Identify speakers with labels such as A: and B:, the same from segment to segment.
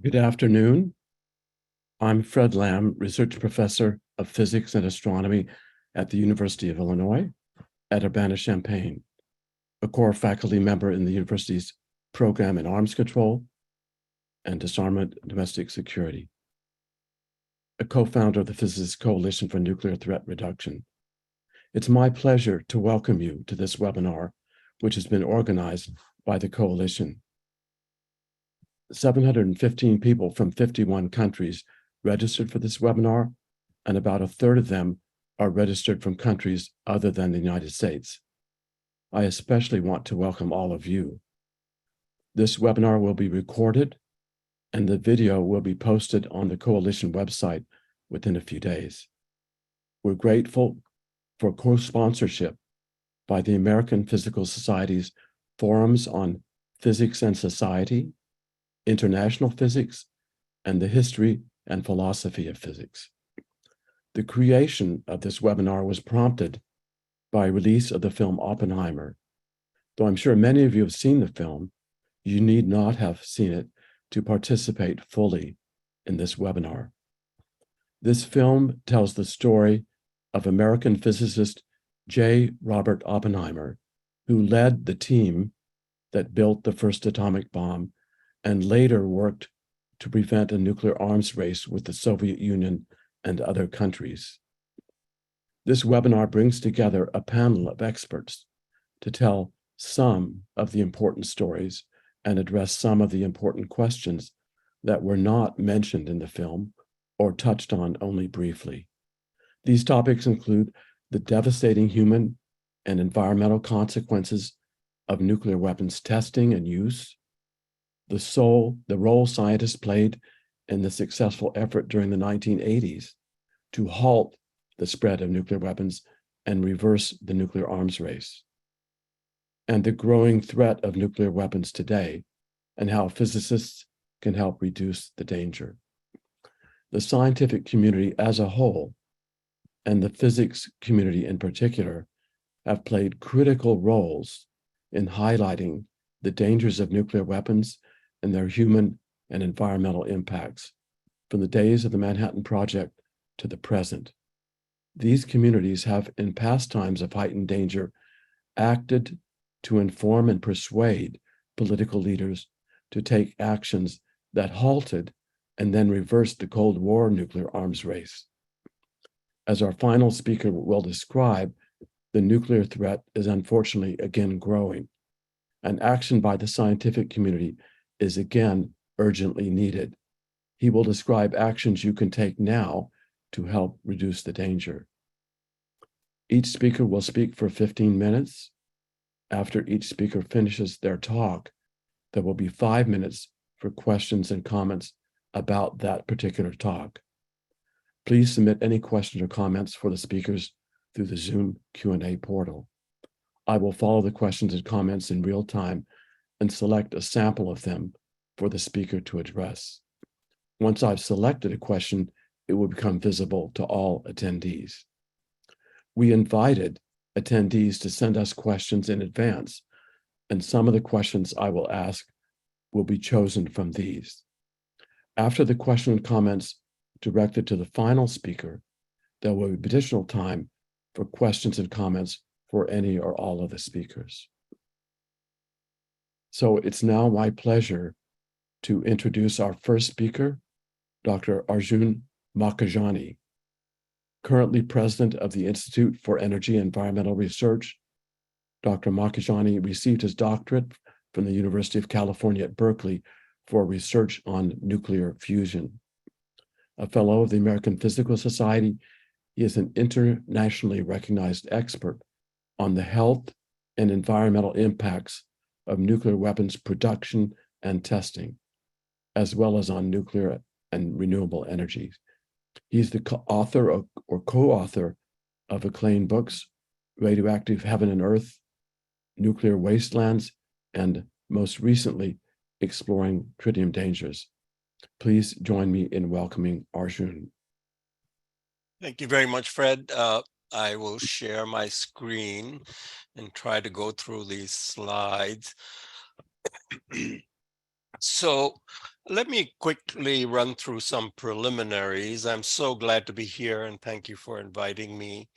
A: Good afternoon. I'm Fred Lamb, Research Professor of Physics and Astronomy at the University of Illinois at Urbana-Champaign, a core faculty member in the university's program in arms control and disarmament domestic security, a co-founder of the Physicists Coalition for Nuclear Threat Reduction. It's my pleasure to welcome you to this webinar, which has been organized by the coalition. 715 people from 51 countries registered for this webinar, and about a third of them are registered from countries other than the United States. I especially want to welcome all of you. This webinar will be recorded, and the video will be posted on the coalition website within a few days. We're grateful for co-sponsorship by the American Physical Society's Forums on Physics and Society, International Physics, and the History and Philosophy of Physics. The creation of this webinar was prompted by release of the film Oppenheimer. Though I'm sure many of you have seen the film, you need not have seen it to participate fully in this webinar. This film tells the story of American physicist J. Robert Oppenheimer, who led the team that built the first atomic bomb and later worked to prevent a nuclear arms race with the Soviet Union and other countries. This webinar brings together a panel of experts to tell some of the important stories and address some of the important questions that were not mentioned in the film or touched on only briefly. These topics include the devastating human and environmental consequences of nuclear weapons testing and use, the role scientists played in the successful effort during the 1980s to halt the spread of nuclear weapons and reverse the nuclear arms race, and the growing threat of nuclear weapons today and how physicists can help reduce the danger. The scientific community as a whole, and the physics community in particular, have played critical roles in highlighting the dangers of nuclear weapons and their human and environmental impacts from the days of the Manhattan Project to the present. These communities have, in past times of heightened danger, acted to inform and persuade political leaders to take actions that halted and then reversed the Cold War nuclear arms race. As our final speaker will describe, the nuclear threat is unfortunately again growing, and action by the scientific community is again urgently needed. He will describe actions you can take now to help reduce the danger. Each speaker will speak for 15 minutes. After each speaker finishes their talk, there will be 5 minutes for questions and comments about that particular talk. Please submit any questions or comments for the speakers through the Zoom Q&A portal. I will follow the questions and comments in real time and select a sample of them for the speaker to address. Once I've selected a question, it will become visible to all attendees. We invited attendees to send us questions in advance, and some of the questions I will ask will be chosen from these. After the question and comments directed to the final speaker, there will be additional time for questions and comments for any or all of the speakers. So it's now my pleasure to introduce our first speaker, Dr. Arjun Makhijani, currently president of the Institute for Energy and Environmental Research. Dr. Makhijani received his doctorate from the University of California at Berkeley for research on nuclear fusion. A fellow of the American Physical Society, he is an internationally recognized expert on the health and environmental impacts of nuclear weapons production and testing, as well as on nuclear and renewable energies. He's the author or co-author of acclaimed books, Radioactive Heaven and Earth, Nuclear Wastelands, and most recently, Exploring Tritium Dangers. Please join me in welcoming Arjun.
B: Thank you very much, Fred. I will share my screen and try to go through these slides. So Let me quickly run through some preliminaries. I'm so glad to be here and thank you for inviting me.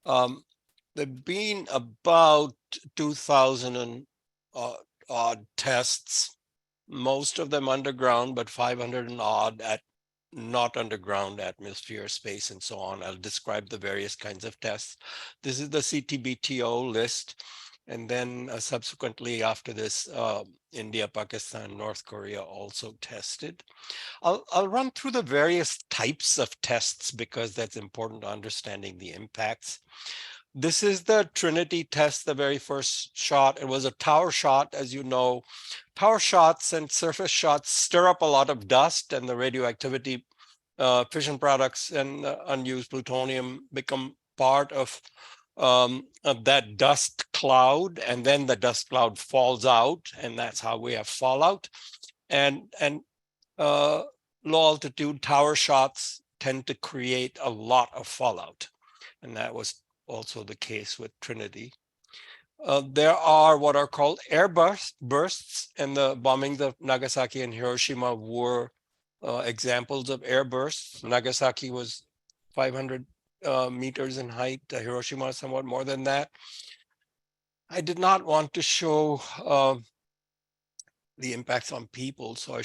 B: There've been about 2,000 and odd tests, most of them underground, but 500 and odd at not underground, atmosphere, space, and so on. I'll describe the various kinds of tests. This is the CTBTO list. And then subsequently after this, India, Pakistan, North Korea also tested. I'll run through the various types of tests because that's important to understanding the impacts. This is the Trinity test, the very first shot. It was a tower shot, as you know. Tower shots and surface shots stir up a lot of dust, and the radioactivity, fission products and unused plutonium become part of that dust cloud, and then the dust cloud falls out, and that's how we have fallout. And low altitude tower shots tend to create a lot of fallout, and that was also the case with Trinity. There are what are called air bursts, and the bombings of Nagasaki and Hiroshima were examples of air bursts. Nagasaki was 500 meters in height, Hiroshima somewhat more than that. I did not want to show the impacts on people, so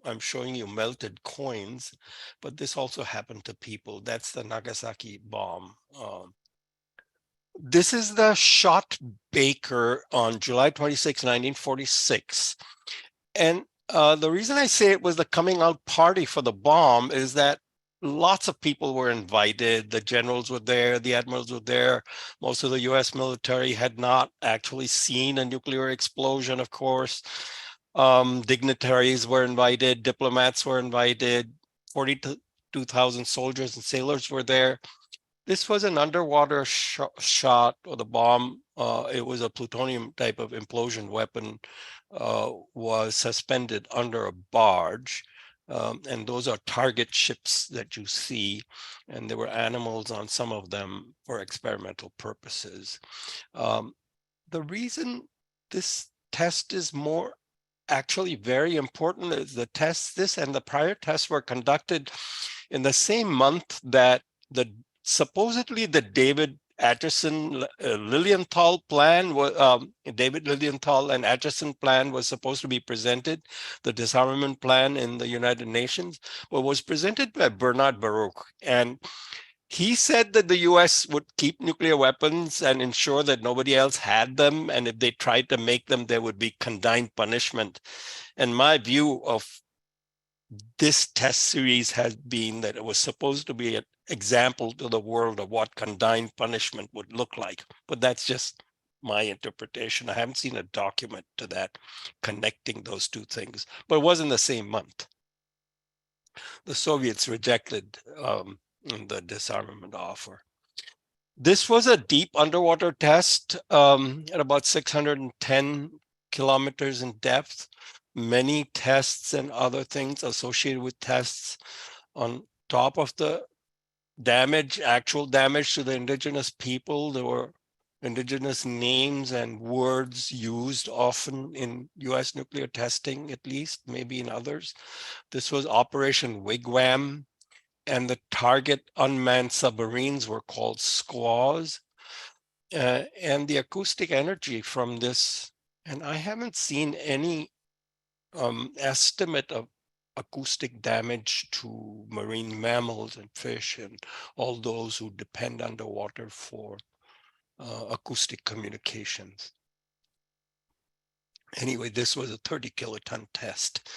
B: I'm showing you melted coins, but this also happened to people. That's the Nagasaki bomb. This is the shot Baker on July 26, 1946. And the reason I say it was the coming out party for the bomb is that lots of people were invited. The generals were there, the admirals were there. Most of the US military had not actually seen a nuclear explosion, of course. Dignitaries were invited, diplomats were invited, 42,000 soldiers and sailors were there. This was an underwater shot, or the bomb. It was a plutonium type of implosion weapon, was suspended under a barge. And those are target ships that you see. And there were animals on some of them for experimental purposes. The reason this test is more actually very important is this and the prior tests were conducted in the same month that supposedly the David Acheson Lilienthal plan was David Lilienthal and Acheson plan was supposed to be presented, the disarmament plan in the United Nations, but was presented by Bernard Baruch. And he said that the US would keep nuclear weapons and ensure that nobody else had them. And if they tried to make them, there would be condign punishment. And my view of this test series has been that it was supposed to be an example to the world of what condign punishment would look like. But that's just my interpretation. I haven't seen a document to that connecting those two things, but it was in the same month. The Soviets rejected the disarmament offer. This was a deep underwater test at about 610 kilometers in depth. Many tests and other things associated with tests on top of the damage, actual damage to the indigenous people. There were indigenous names and words used often in US nuclear testing, at least, maybe in others. This was Operation Wigwam, and the target unmanned submarines were called squaws. And the acoustic energy from this, and I haven't seen any estimate of acoustic damage to marine mammals and fish and all those who depend underwater for acoustic communications. Anyway, this was a 30 kiloton test.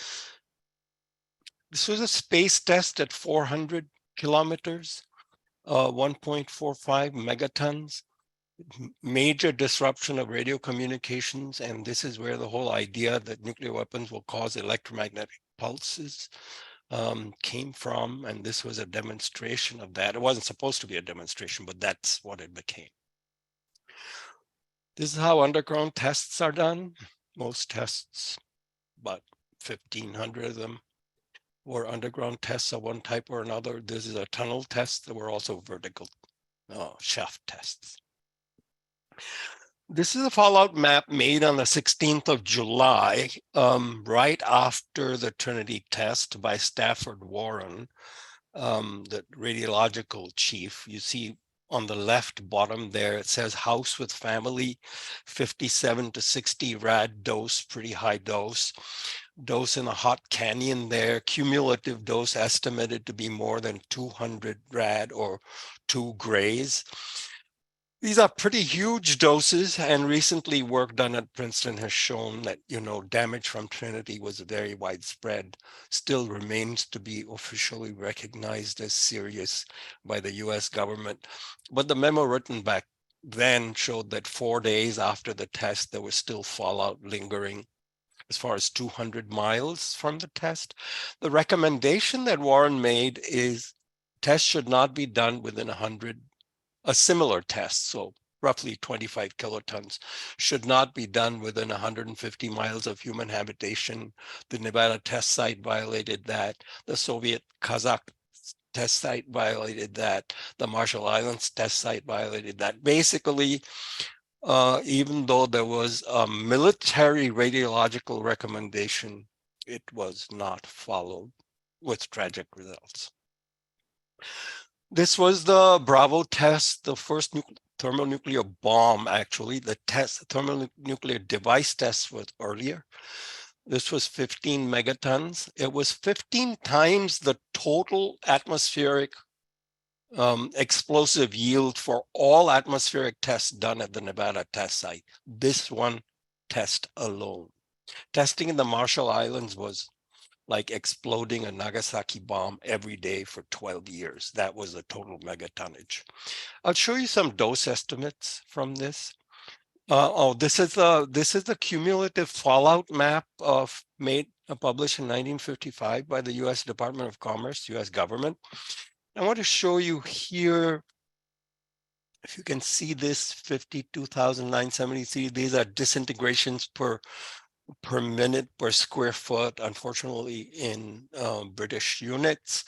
B: This was a space test at 400 kilometers, 1.45 megatons. Major disruption of radio communications, and this is where the whole idea that nuclear weapons will cause electromagnetic pulses came from, and this was a demonstration of that. It wasn't supposed to be a demonstration, but that's what it became. This is how underground tests are done. Most tests, about 1,500 of them, were underground tests of one type or another. This is a tunnel test. There were also vertical shaft tests. This is a fallout map made on the 16th of July, right after the Trinity test by Stafford Warren, the radiological chief. You see on the left bottom there, it says house with family, 57 to 60 rad dose, pretty high dose. Dose in a hot canyon there, cumulative dose estimated to be more than 200 rad or 2 grays. These are pretty huge doses, and recently work done at Princeton has shown that, damage from Trinity was very widespread, still remains to be officially recognized as serious by the US government. But the memo written back then showed that 4 days after the test, there was still fallout lingering as far as 200 miles from the test. The recommendation that Warren made is tests should not be done within a similar test, so roughly 25 kilotons, should not be done within 150 miles of human habitation. The Nevada test site violated that. The Soviet Kazakh test site violated that. The Marshall Islands test site violated that. Basically, even though there was a military radiological recommendation, it was not followed with tragic results. This was the Bravo test, the first thermonuclear bomb, actually. The thermonuclear device test was earlier. This was 15 megatons. It was 15 times the total atmospheric explosive yield for all atmospheric tests done at the Nevada test site. This one test alone. Testing in the Marshall Islands was like exploding a Nagasaki bomb every day for 12 years. That was the total megatonnage. I'll show you some dose estimates from this. This is the cumulative fallout map published in 1955 by the U.S. Department of Commerce, U.S. government. I want to show you here, if you can see this, 52,973. These are disintegrations per minute per square foot, unfortunately in British units.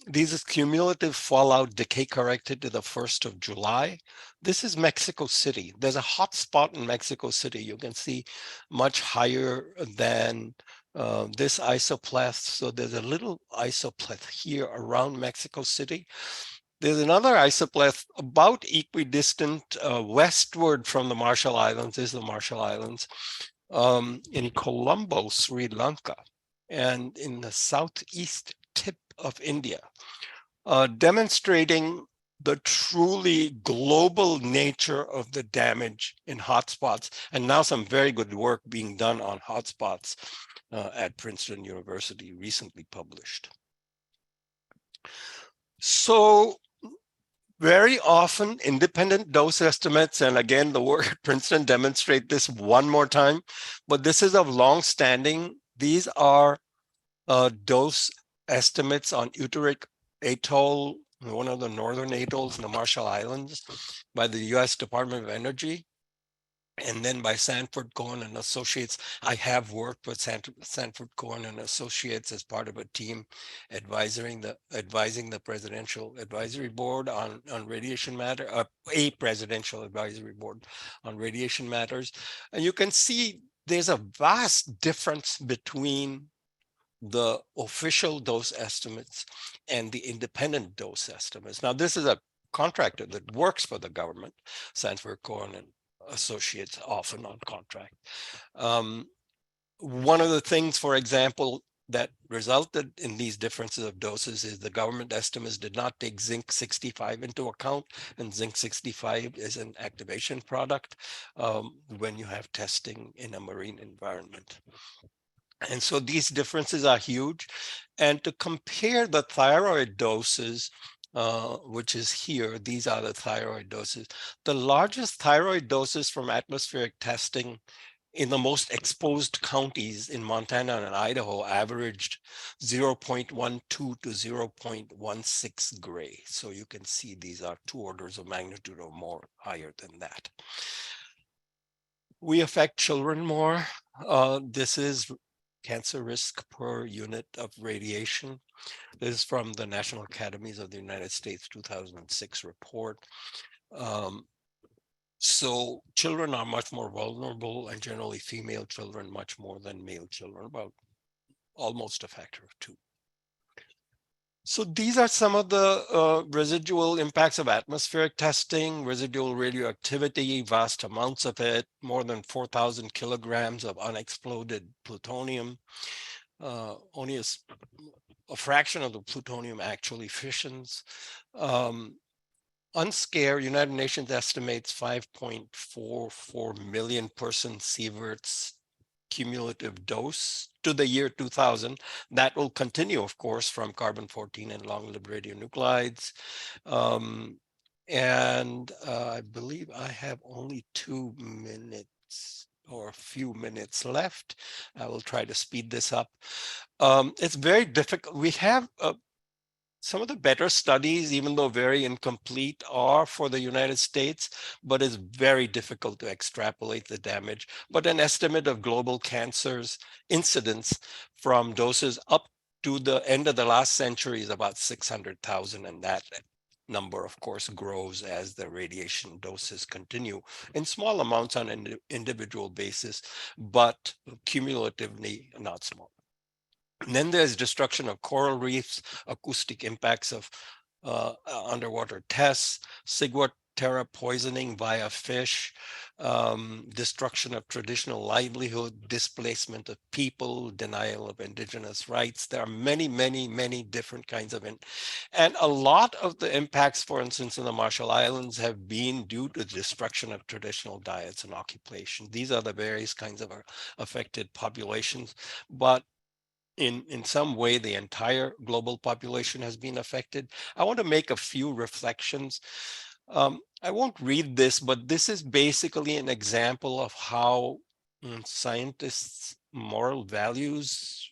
B: These is cumulative fallout decay corrected to the 1st of July. This is Mexico City. There's a hot spot in Mexico City. You can see much higher than this isopleth. So there's a little isopleth here around Mexico City. There's another isopleth about equidistant westward from the Marshall Islands. This is the Marshall Islands. In Colombo, Sri Lanka, and in the southeast tip of India, demonstrating the truly global nature of the damage in hotspots, and now some very good work being done on hotspots at Princeton University, recently published. So very often independent dose estimates, and again, the work at Princeton demonstrate this one more time, but this is of long standing. These are dose estimates on Utrecht Atoll, one of the northern atolls in the Marshall Islands, by the US Department of Energy, and then by Sanford Cohen and Associates. I have worked with Sanford Cohen and Associates as part of a team advising the Presidential Advisory Board on radiation matter, a Presidential Advisory Board on radiation matters. And you can see there's a vast difference between the official dose estimates and the independent dose estimates. Now, this is a contractor that works for the government, Sanford Cohen and Associates, often on contract. One of the things, for example, that resulted in these differences of doses is the government estimates did not take zinc 65 into account, and zinc 65 is an activation product when you have testing in a marine environment. And so these differences are huge. And to compare the thyroid doses, which is here, these are the thyroid doses. The largest thyroid doses from atmospheric testing in the most exposed counties in Montana and Idaho averaged 0.12 to 0.16 gray. So you can see these are 2 orders of magnitude or more higher than that. We affect children more. This is cancer risk per unit of radiation. This is from the National Academies of the United States 2006 report. So children are much more vulnerable, and generally female children much more than male children, about almost a factor of 2. So these are some of the residual impacts of atmospheric testing: residual radioactivity, vast amounts of it, more than 4,000 kilograms of unexploded plutonium. Only a fraction of the plutonium actually fissions. Unscare, United Nations estimates 5.44 million person sieverts cumulative dose to the year 2000. That will continue, of course, from carbon-14 and long-lived radionuclides. I believe I have only 2 minutes or a few minutes left. I will try to speed this up. It's very difficult. We have some of the better studies, even though very incomplete, are for the United States, but it's very difficult to extrapolate the damage. But an estimate of global cancers incidence from doses up to the end of the last century is about 600,000, and that number, of course, grows as the radiation doses continue in small amounts on an individual basis, but cumulatively not small. And then there's destruction of coral reefs, acoustic impacts of underwater tests, ciguatera poisoning via fish, destruction of traditional livelihood, displacement of people, denial of indigenous rights. There are many, many, many different kinds of and a lot of the impacts, for instance, in the Marshall Islands have been due to destruction of traditional diets and occupation. These are the various kinds of affected populations, but in some way, the entire global population has been affected. I want to make a few reflections. I won't read this, but this is basically an example of how scientists' moral values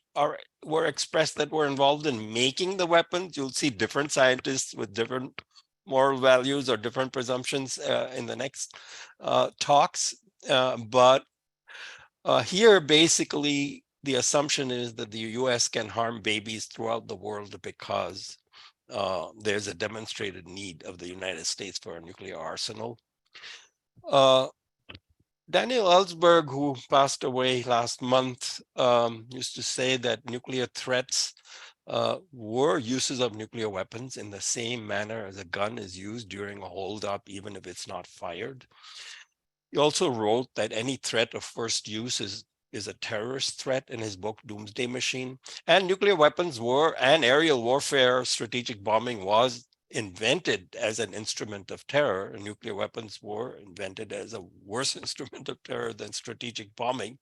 B: were expressed that were involved in making the weapons. You'll see different scientists with different moral values or different presumptions in the next talks. But here, basically, the assumption is that the US can harm babies throughout the world because there's a demonstrated need of the United States for a nuclear arsenal. Daniel Ellsberg, who passed away last month, used to say that nuclear threats were uses of nuclear weapons in the same manner as a gun is used during a holdup, even if it's not fired. He also wrote that any threat of first use is a terrorist threat in his book, Doomsday Machine. And nuclear weapons were, and aerial warfare, strategic bombing was invented as an instrument of terror. And nuclear weapons were invented as a worse instrument of terror than strategic bombing.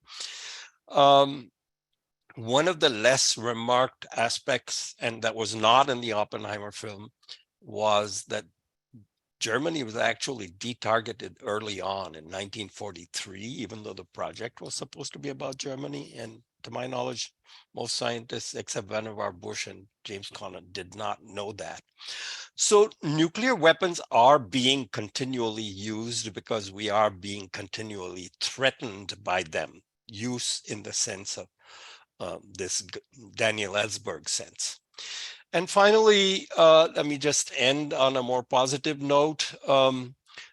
B: One of the less remarked aspects, and that was not in the Oppenheimer film, was that Germany was actually detargeted early on in 1943, even though the project was supposed to be about Germany. And to my knowledge, most scientists, except Vannevar Bush and James Conant, did not know that. So nuclear weapons are being continually used because we are being continually threatened by them. Use in the sense of this Daniel Ellsberg sense. And finally, let me just end on a more positive note.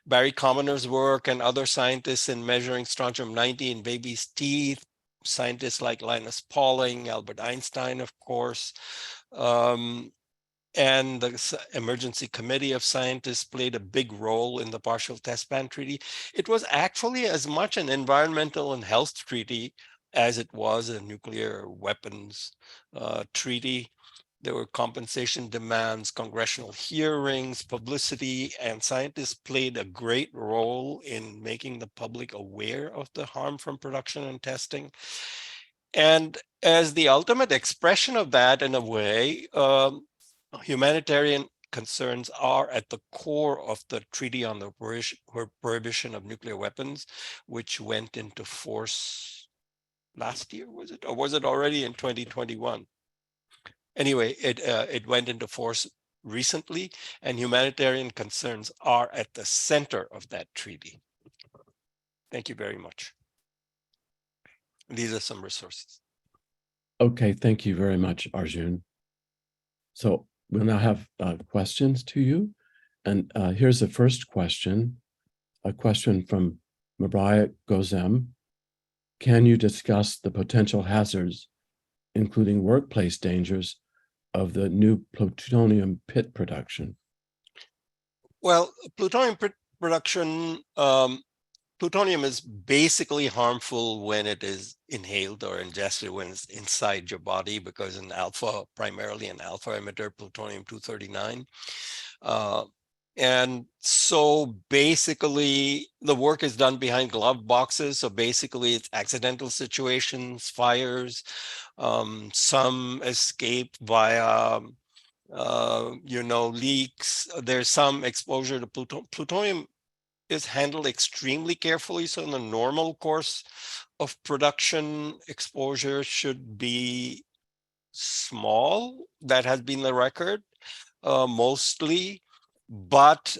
B: Barry Commoner's work and other scientists in measuring strontium-90 in babies' teeth, scientists like Linus Pauling, Albert Einstein, of course, and the Emergency Committee of Scientists played a big role in the Partial Test Ban Treaty. It was actually as much an environmental and health treaty as it was a nuclear weapons treaty. There were compensation demands, congressional hearings, publicity, and scientists played a great role in making the public aware of the harm from production and testing. And as the ultimate expression of that, in a way, humanitarian concerns are at the core of the Treaty on the Prohibition of Nuclear Weapons, which went into force last year, was it? Or was it already in 2021? Anyway, it went into force recently, and humanitarian concerns are at the center of that treaty. Thank you very much. These are some resources.
A: Okay, thank you very much, Arjun. So we'll now have questions to you. And here's the first question. A question from Mariah Gozem. Can you discuss the potential hazards, including workplace dangers, of the new plutonium pit production?
B: Well, production, plutonium is basically harmful when it is inhaled or ingested when it's inside your body, because primarily an alpha emitter, plutonium-239. And so basically the work is done behind glove boxes. So basically it's accidental situations, fires, some escape via leaks. There's some exposure to plutonium is handled extremely carefully. So in the normal course of production, exposure should be small. That has been the record mostly, but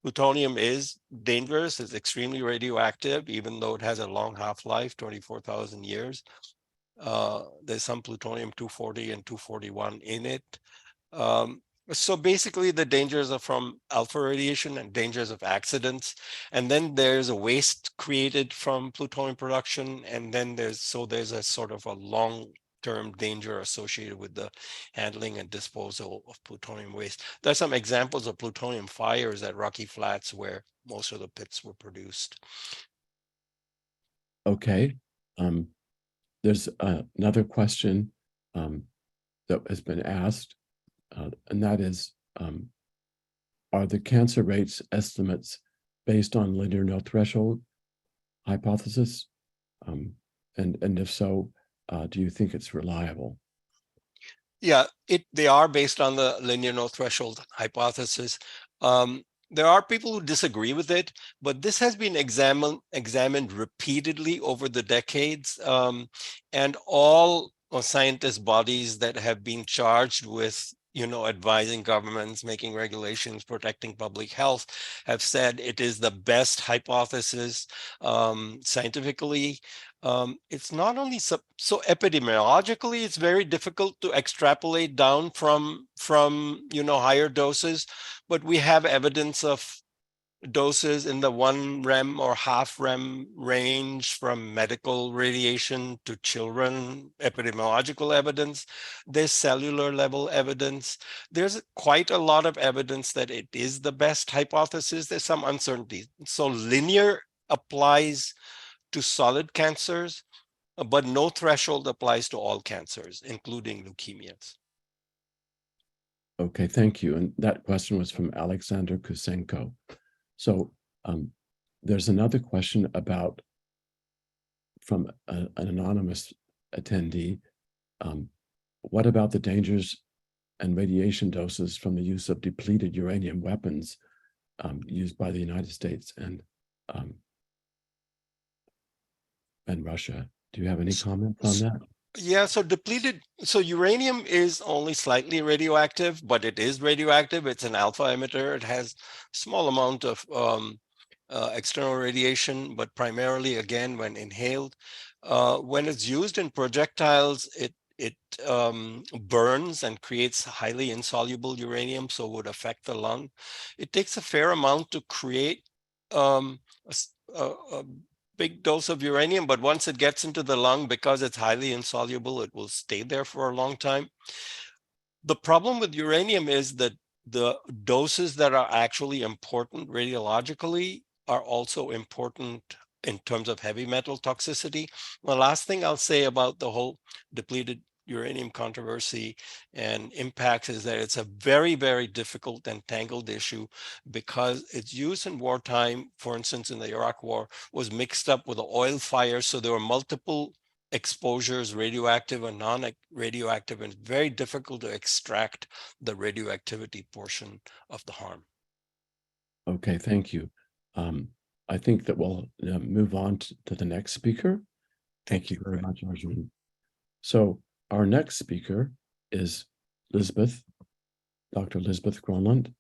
B: plutonium is dangerous. It's extremely radioactive, even though it has a long half-life, 24,000 years. There's some plutonium-240 and 241 in it. So basically the dangers are from alpha radiation and dangers of accidents. And then there's a waste created from plutonium production. And then there's a sort of a long-term danger associated with the handling and disposal of plutonium waste. There's some examples of plutonium fires at Rocky Flats where most of the pits were produced.
A: Okay. There's another question that has been asked, and that is, are the cancer rates estimates based on linear no threshold hypothesis? And if so, do you think it's reliable?
B: Yeah, they are based on the linear no threshold hypothesis. There are people who disagree with it, but this has been examined repeatedly over the decades, and all scientist bodies that have been charged with advising governments, making regulations, protecting public health, have said it is the best hypothesis scientifically. It's not only so epidemiologically, it's very difficult to extrapolate down from higher doses, but we have evidence of doses in the 1 rem or half rem range from medical radiation to children, epidemiological evidence. There's cellular level evidence. There's quite a lot of evidence that it is the best hypothesis. There's some uncertainty. So linear applies to solid cancers, but no threshold applies to all cancers, including leukemias.
A: Okay, thank you. And that question was from Alexander Kusenko. So there's another question from an anonymous attendee. What about the dangers and radiation doses from the use of depleted uranium weapons used by the United States and Russia? Do you have any comments on that?
B: Yeah, so uranium is only slightly radioactive, but it is radioactive. It's an alpha emitter. It has small amount of external radiation, but primarily, again, when inhaled. When it's used in projectiles, it burns and creates highly insoluble uranium, so would affect the lung. It takes a fair amount to create a big dose of uranium, but once it gets into the lung, because it's highly insoluble, it will stay there for a long time. The problem with uranium is that the doses that are actually important radiologically are also important in terms of heavy metal toxicity. The last thing I'll say about the whole depleted uranium controversy and impacts is that it's a very, very difficult and tangled issue, because its use in wartime, for instance, in the Iraq War, was mixed up with the oil fire. So there were multiple exposures, radioactive and non-radioactive, and very difficult to extract the radioactivity portion of the harm.
A: Okay, thank you. I think that we'll move on to the next speaker. Thank you very much, Arjun. So our next speaker is Dr. Lisbeth Gronlund,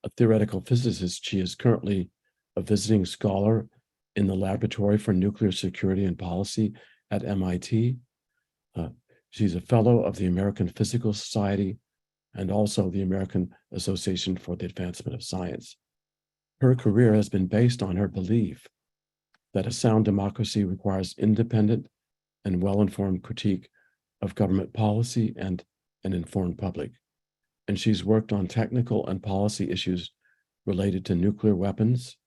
A: a theoretical physicist. She is currently a visiting scholar in the Laboratory for Nuclear Security and Policy at MIT. She's a fellow of the American Physical Society and also the American Association for the Advancement of Science. Her career has been based on her belief that a sound democracy requires independent and well-informed critique of government policy and an informed public. And she's worked on technical and policy issues related to nuclear weapons,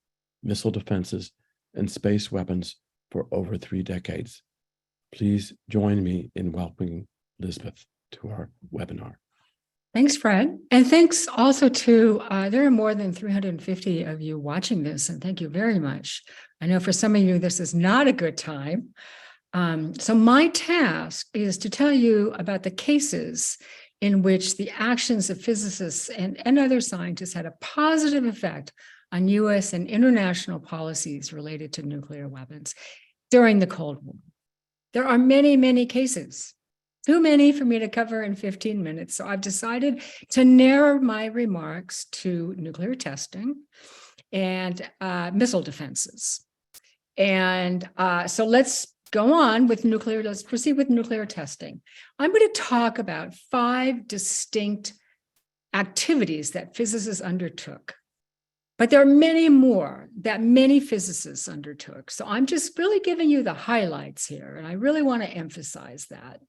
A: missile defenses, and space weapons for over 3 decades. Please join me in welcoming Elizabeth to our webinar.
C: Thanks, Fred. And thanks also to, there are more than 350 of you watching this, and thank you very much. I know for some of you, this is not a good time. So my task is to tell you about the cases in which the actions of physicists and other scientists had a positive effect on US and international policies related to nuclear weapons during the Cold War. There are many, many cases. Too many for me to cover in 15 minutes. So I've decided to narrow my remarks to nuclear testing and missile defenses. And so let's go on with nuclear. Let's proceed with nuclear testing. I'm going to talk about 5 distinct activities that physicists undertook. But there are many more that many physicists undertook. So I'm just really giving you the highlights here. And I really want to emphasize that.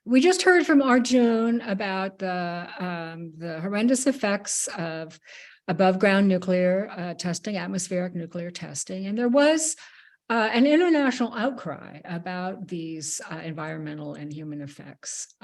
C: We just heard from Arjun about the horrendous effects of above ground nuclear testing, atmospheric nuclear testing. And there was an international outcry about these environmental and human effects.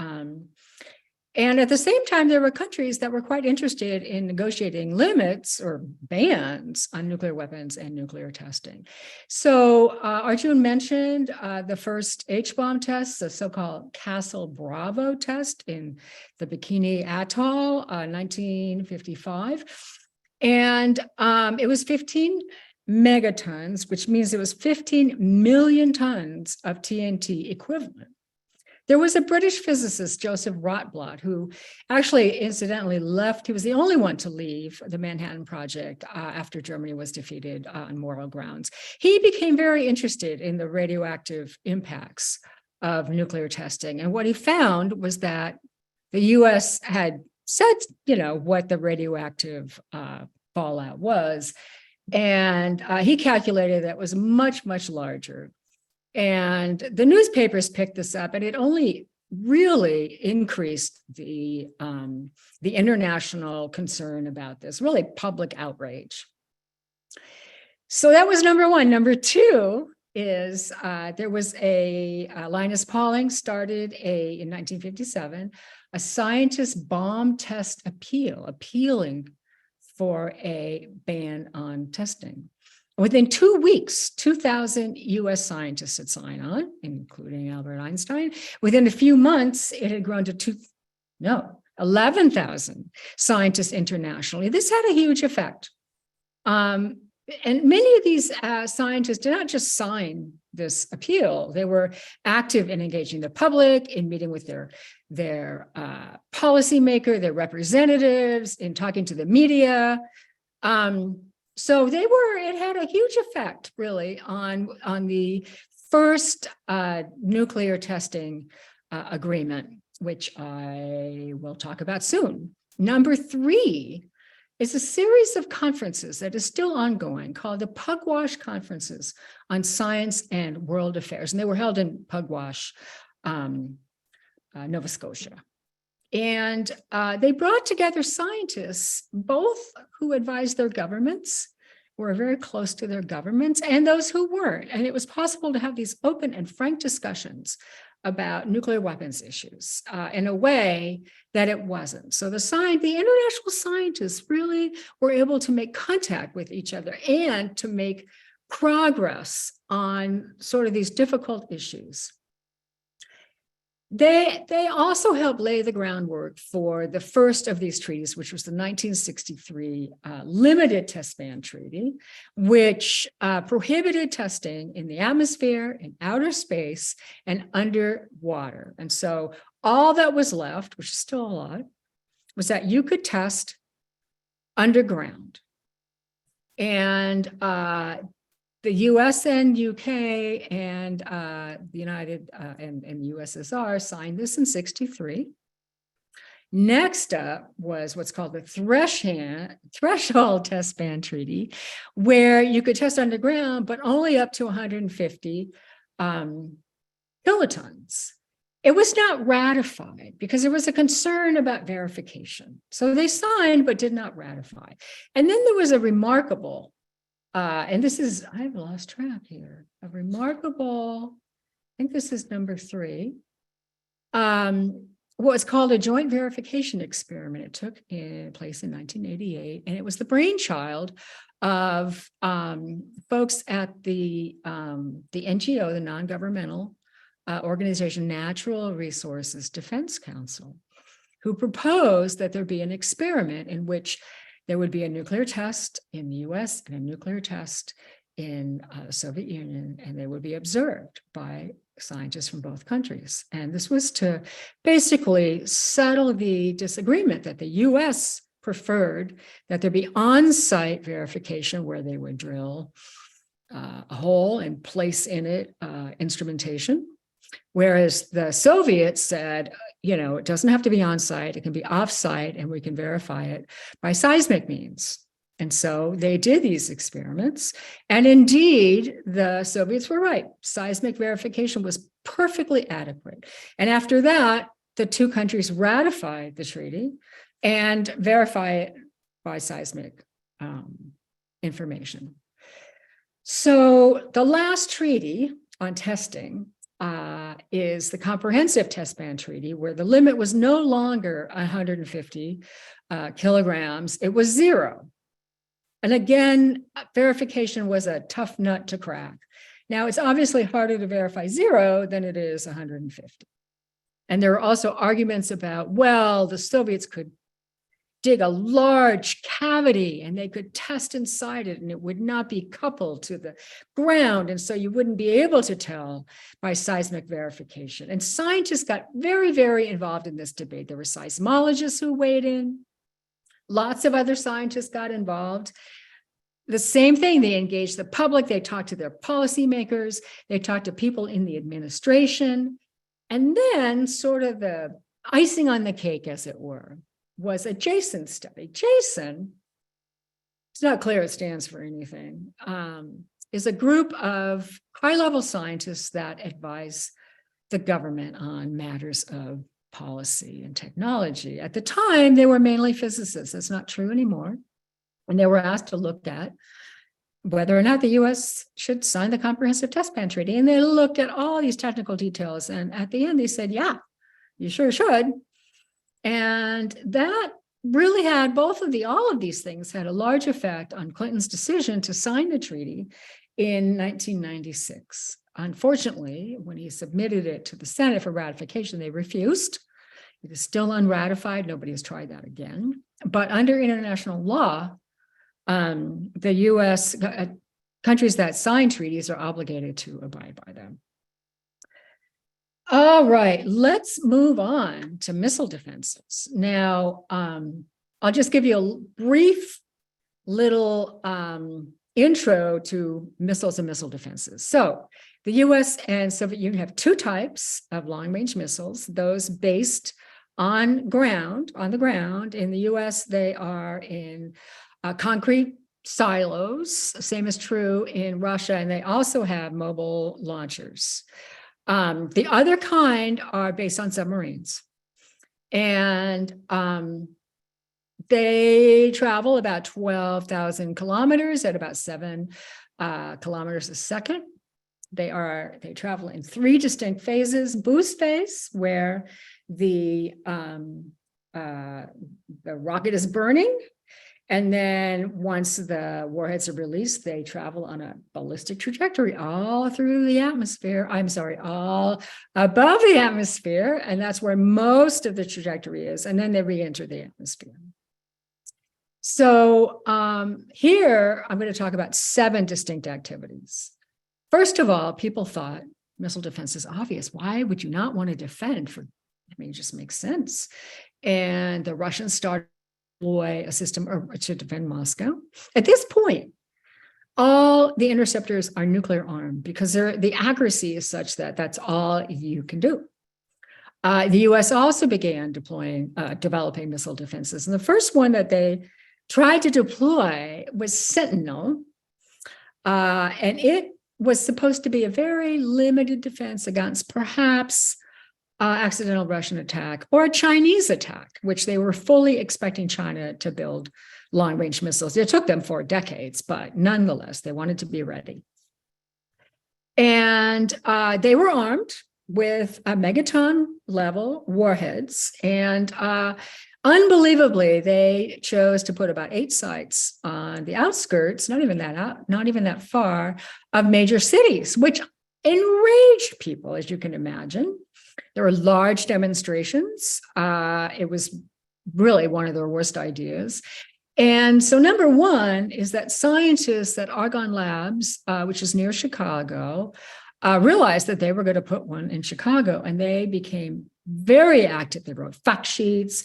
C: And at the same time, there were countries that were quite interested in negotiating limits or bans on nuclear weapons and nuclear testing. So Arjun mentioned the first H-bomb test, the so-called Castle Bravo test in the Bikini Atoll, 1955. And it was 15 megatons, which means it was 15 million tons of TNT equivalent. There was a British physicist, Joseph Rotblat, who actually incidentally left. He was the only one to leave the Manhattan Project after Germany was defeated on moral grounds. He became very interested in the radioactive impacts of nuclear testing. And what he found was that the US had said, what the radioactive fallout was. And he calculated that it was much, much larger. And the newspapers picked this up, and it only really increased the international concern about this, really public outrage. So that was number one. Number two is there was Linus Pauling started in 1957, a scientist bomb test appealing for a ban on testing. Within 2 weeks, 2,000 US scientists had signed on, including Albert Einstein. Within a few months, it had grown to 11,000 scientists internationally. This had a huge effect. And many of these scientists did not just sign this appeal. They were active in engaging the public, in meeting with their policymaker, their representatives, in talking to the media. So it had a huge effect really on the first nuclear testing agreement, which I will talk about soon. Number 3 is a series of conferences that is still ongoing called the Pugwash Conferences on Science and World Affairs. And they were held in Pugwash, Nova Scotia. And they brought together scientists, both who advised their governments, were very close to their governments, and those who weren't. And it was possible to have these open and frank discussions about nuclear weapons issues in a way that it wasn't. So the international scientists really were able to make contact with each other and to make progress on sort of these difficult issues. They also helped lay the groundwork for the first of these treaties, which was the 1963 Limited Test Ban Treaty, which prohibited testing in the atmosphere, in outer space, and underwater. And so all that was left, which is still a lot, was that you could test underground. And the US and UK and the United and USSR signed this in 1963. Next up was what's called the Threshold Test Ban Treaty, where you could test underground, but only up to 150 kilotons. It was not ratified because there was a concern about verification. So they signed, but did not ratify. And then there was a remarkable, and this is, I've lost track here, a remarkable, I think this is number 3, what was called a joint verification experiment. It took place in 1988, and it was the brainchild of folks at the NGO, the non-governmental organization, Natural Resources Defense Council, who proposed that there be an experiment in which there would be a nuclear test in the US and a nuclear test in the Soviet Union, and they would be observed by scientists from both countries. And this was to basically settle the disagreement that the US preferred that there be on-site verification where they would drill a hole and place in it instrumentation. Whereas the Soviets said, it doesn't have to be on site, it can be off site, and we can verify it by seismic means. And so they did these experiments. And indeed, the Soviets were right. Seismic verification was perfectly adequate. And after that, the two countries ratified the treaty and verify it by seismic information. So the last treaty on testing is the Comprehensive Test Ban Treaty, where the limit was no longer 150 kilograms, it was 0. And again, verification was a tough nut to crack. Now, it's obviously harder to verify 0 than it is 150. And there are also arguments about, well, the Soviets could dig a large cavity and they could test inside it and it would not be coupled to the ground. And so you wouldn't be able to tell by seismic verification. And scientists got very, very involved in this debate. There were seismologists who weighed in. Lots of other scientists got involved. The same thing, they engaged the public, they talked to their policymakers, they talked to people in the administration. And then sort of the icing on the cake, as it were, was a JASON study. JASON, it's not clear it stands for anything, is a group of high-level scientists that advise the government on matters of policy and technology. At the time, they were mainly physicists. That's not true anymore. And they were asked to look at whether or not the US should sign the Comprehensive Test Ban Treaty. And they looked at all these technical details. And at the end, they said, yeah, you sure should. And that really had all of these things had a large effect on Clinton's decision to sign the treaty in 1996. Unfortunately, when he submitted it to the Senate for ratification, they refused. It is still unratified. Nobody has tried that again. But under international law, the US countries that sign treaties are obligated to abide by them. All right, let's move on to missile defenses. Now, I'll just give you a brief little intro to missiles and missile defenses. So the US and Soviet Union have 2 types of long-range missiles, those based on the ground. In the US, they are in concrete silos, same is true in Russia, and they also have mobile launchers. The other kind are based on submarines, and they travel about 12,000 kilometers at about 7 kilometers a second. They travel in 3 distinct phases: boost phase, where the rocket is burning. And then once the warheads are released, they travel on a ballistic trajectory all through the atmosphere. All above the atmosphere. And that's where most of the trajectory is. And then they re-enter the atmosphere. So here, I'm going to talk about 7 distinct activities. First of all, people thought missile defense is obvious. Why would you not want to defend? It just makes sense. And the Russians started a system to defend Moscow. At this point, all the interceptors are nuclear armed because the accuracy is such that that's all you can do. The US also began developing missile defenses. And the first one that they tried to deploy was Sentinel. And it was supposed to be a very limited defense against perhaps accidental Russian attack or a Chinese attack, which they were fully expecting China to build long-range missiles. It took them 4 decades, but nonetheless, they wanted to be ready. And they were armed with megaton level warheads. And unbelievably, they chose to put about 8 sites on the outskirts, not even that far, of major cities, which enraged people, as you can imagine. There were large demonstrations. It was really one of their worst ideas. And so number one is that scientists at Argonne Labs, which is near Chicago, realized that they were going to put one in Chicago, and they became very active. They wrote fact sheets,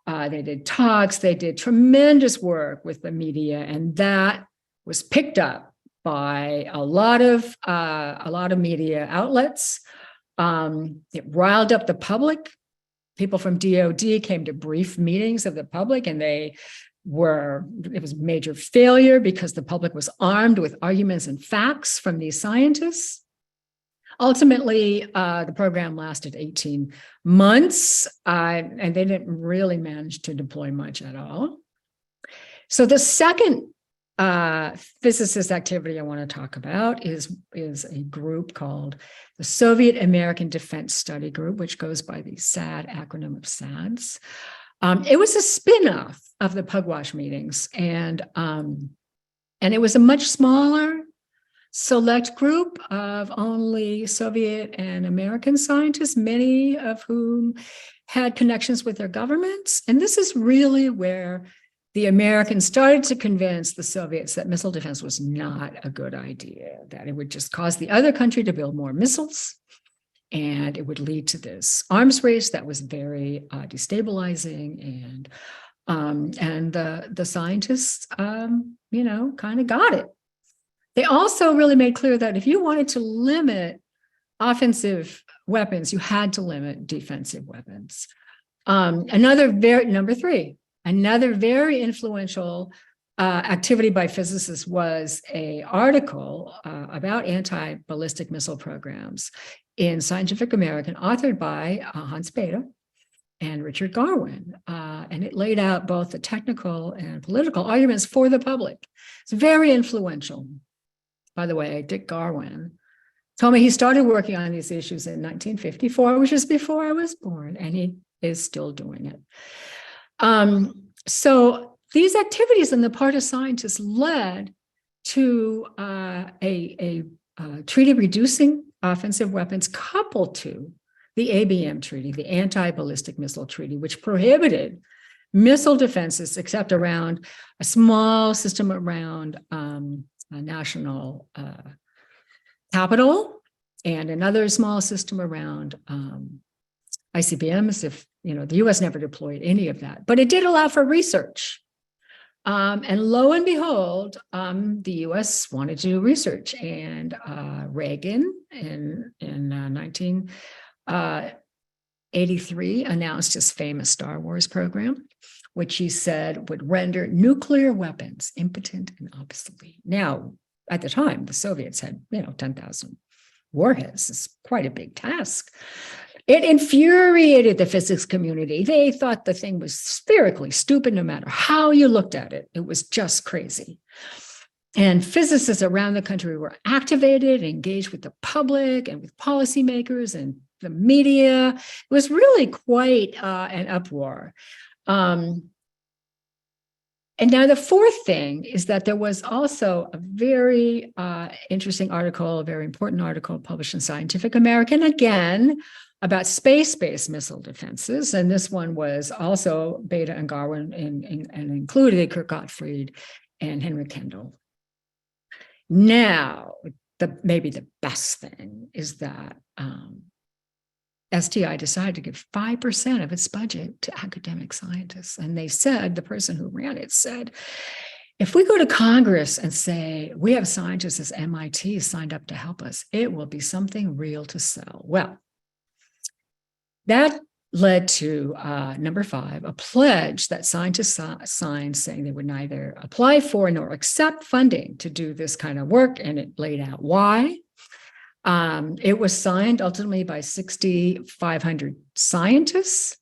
C: they did talks, they did tremendous work with the media, and that was picked up by a lot of media outlets. It riled up the public. People from DOD came to brief meetings of the public, and it was a major failure because the public was armed with arguments and facts from these scientists. Ultimately, the program lasted 18 months, and they didn't really manage to deploy much at all. So the second physicist activity I want to talk about is a group called the Soviet American Defense Study Group, which goes by the SAD acronym of SADS. It was a spin-off of the Pugwash meetings, and it was a much smaller select group of only Soviet and American scientists, many of whom had connections with their governments. And this is really where the Americans started to convince the Soviets that missile defense was not a good idea, that it would just cause the other country to build more missiles, and it would lead to this arms race that was very destabilizing. And the scientists, kind of got it. They also really made clear that if you wanted to limit offensive weapons, you had to limit defensive weapons. Number 3, another very influential activity by physicists was an article about anti-ballistic missile programs in Scientific American, authored by Hans Bethe and Richard Garwin. And it laid out both the technical and political arguments for the public. It's very influential. By the way, Dick Garwin told me he started working on these issues in 1954, which is before I was born, and he is still doing it. So these activities on the part of scientists led to a treaty reducing offensive weapons, coupled to the ABM treaty, the Anti-Ballistic Missile Treaty, which prohibited missile defenses except around a small system around a national capital, and another small system around ICBMs. If the U.S. never deployed any of that, but it did allow for research. And lo and behold, the U.S. wanted to do research, and Reagan in 1983 announced his famous Star Wars program, which he said would render nuclear weapons impotent and obsolete. Now, at the time, the Soviets had 10,000 warheads. It's quite a big task. It infuriated the physics community. They thought the thing was spherically stupid no matter how you looked at it. It was just crazy. And physicists around the country were activated, engaged with the public and with policymakers and the media. It was really quite an uproar. And now the fourth thing is that there was also a very interesting article, a very important article published in Scientific American, again, about space-based missile defenses. And this one was also Bethe and Garwin and included Kirk Gottfried and Henry Kendall. Now, maybe the best thing is that STI decided to give 5% of its budget to academic scientists. And they said, the person who ran it said, if we go to Congress and say, we have scientists as MIT signed up to help us, it will be something real to sell. Well, that led to number 5, a pledge that scientists signed saying they would neither apply for nor accept funding to do this kind of work, and it laid out why. It was signed ultimately by 6,500 scientists,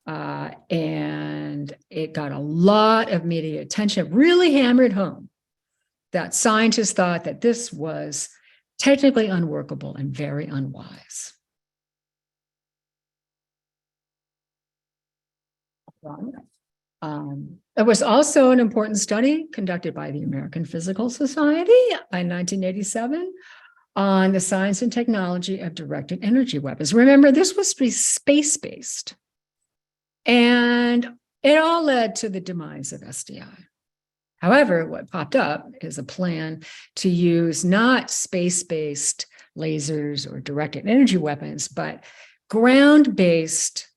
C: and it got a lot of media attention, really hammered home that scientists thought that this was technically unworkable and very unwise. There was also an important study conducted by the American Physical Society in 1987 on the science and technology of directed energy weapons. Remember, this was space-based, and it all led to the demise of SDI. However, what popped up is a plan to use not space-based lasers or directed energy weapons, but ground-based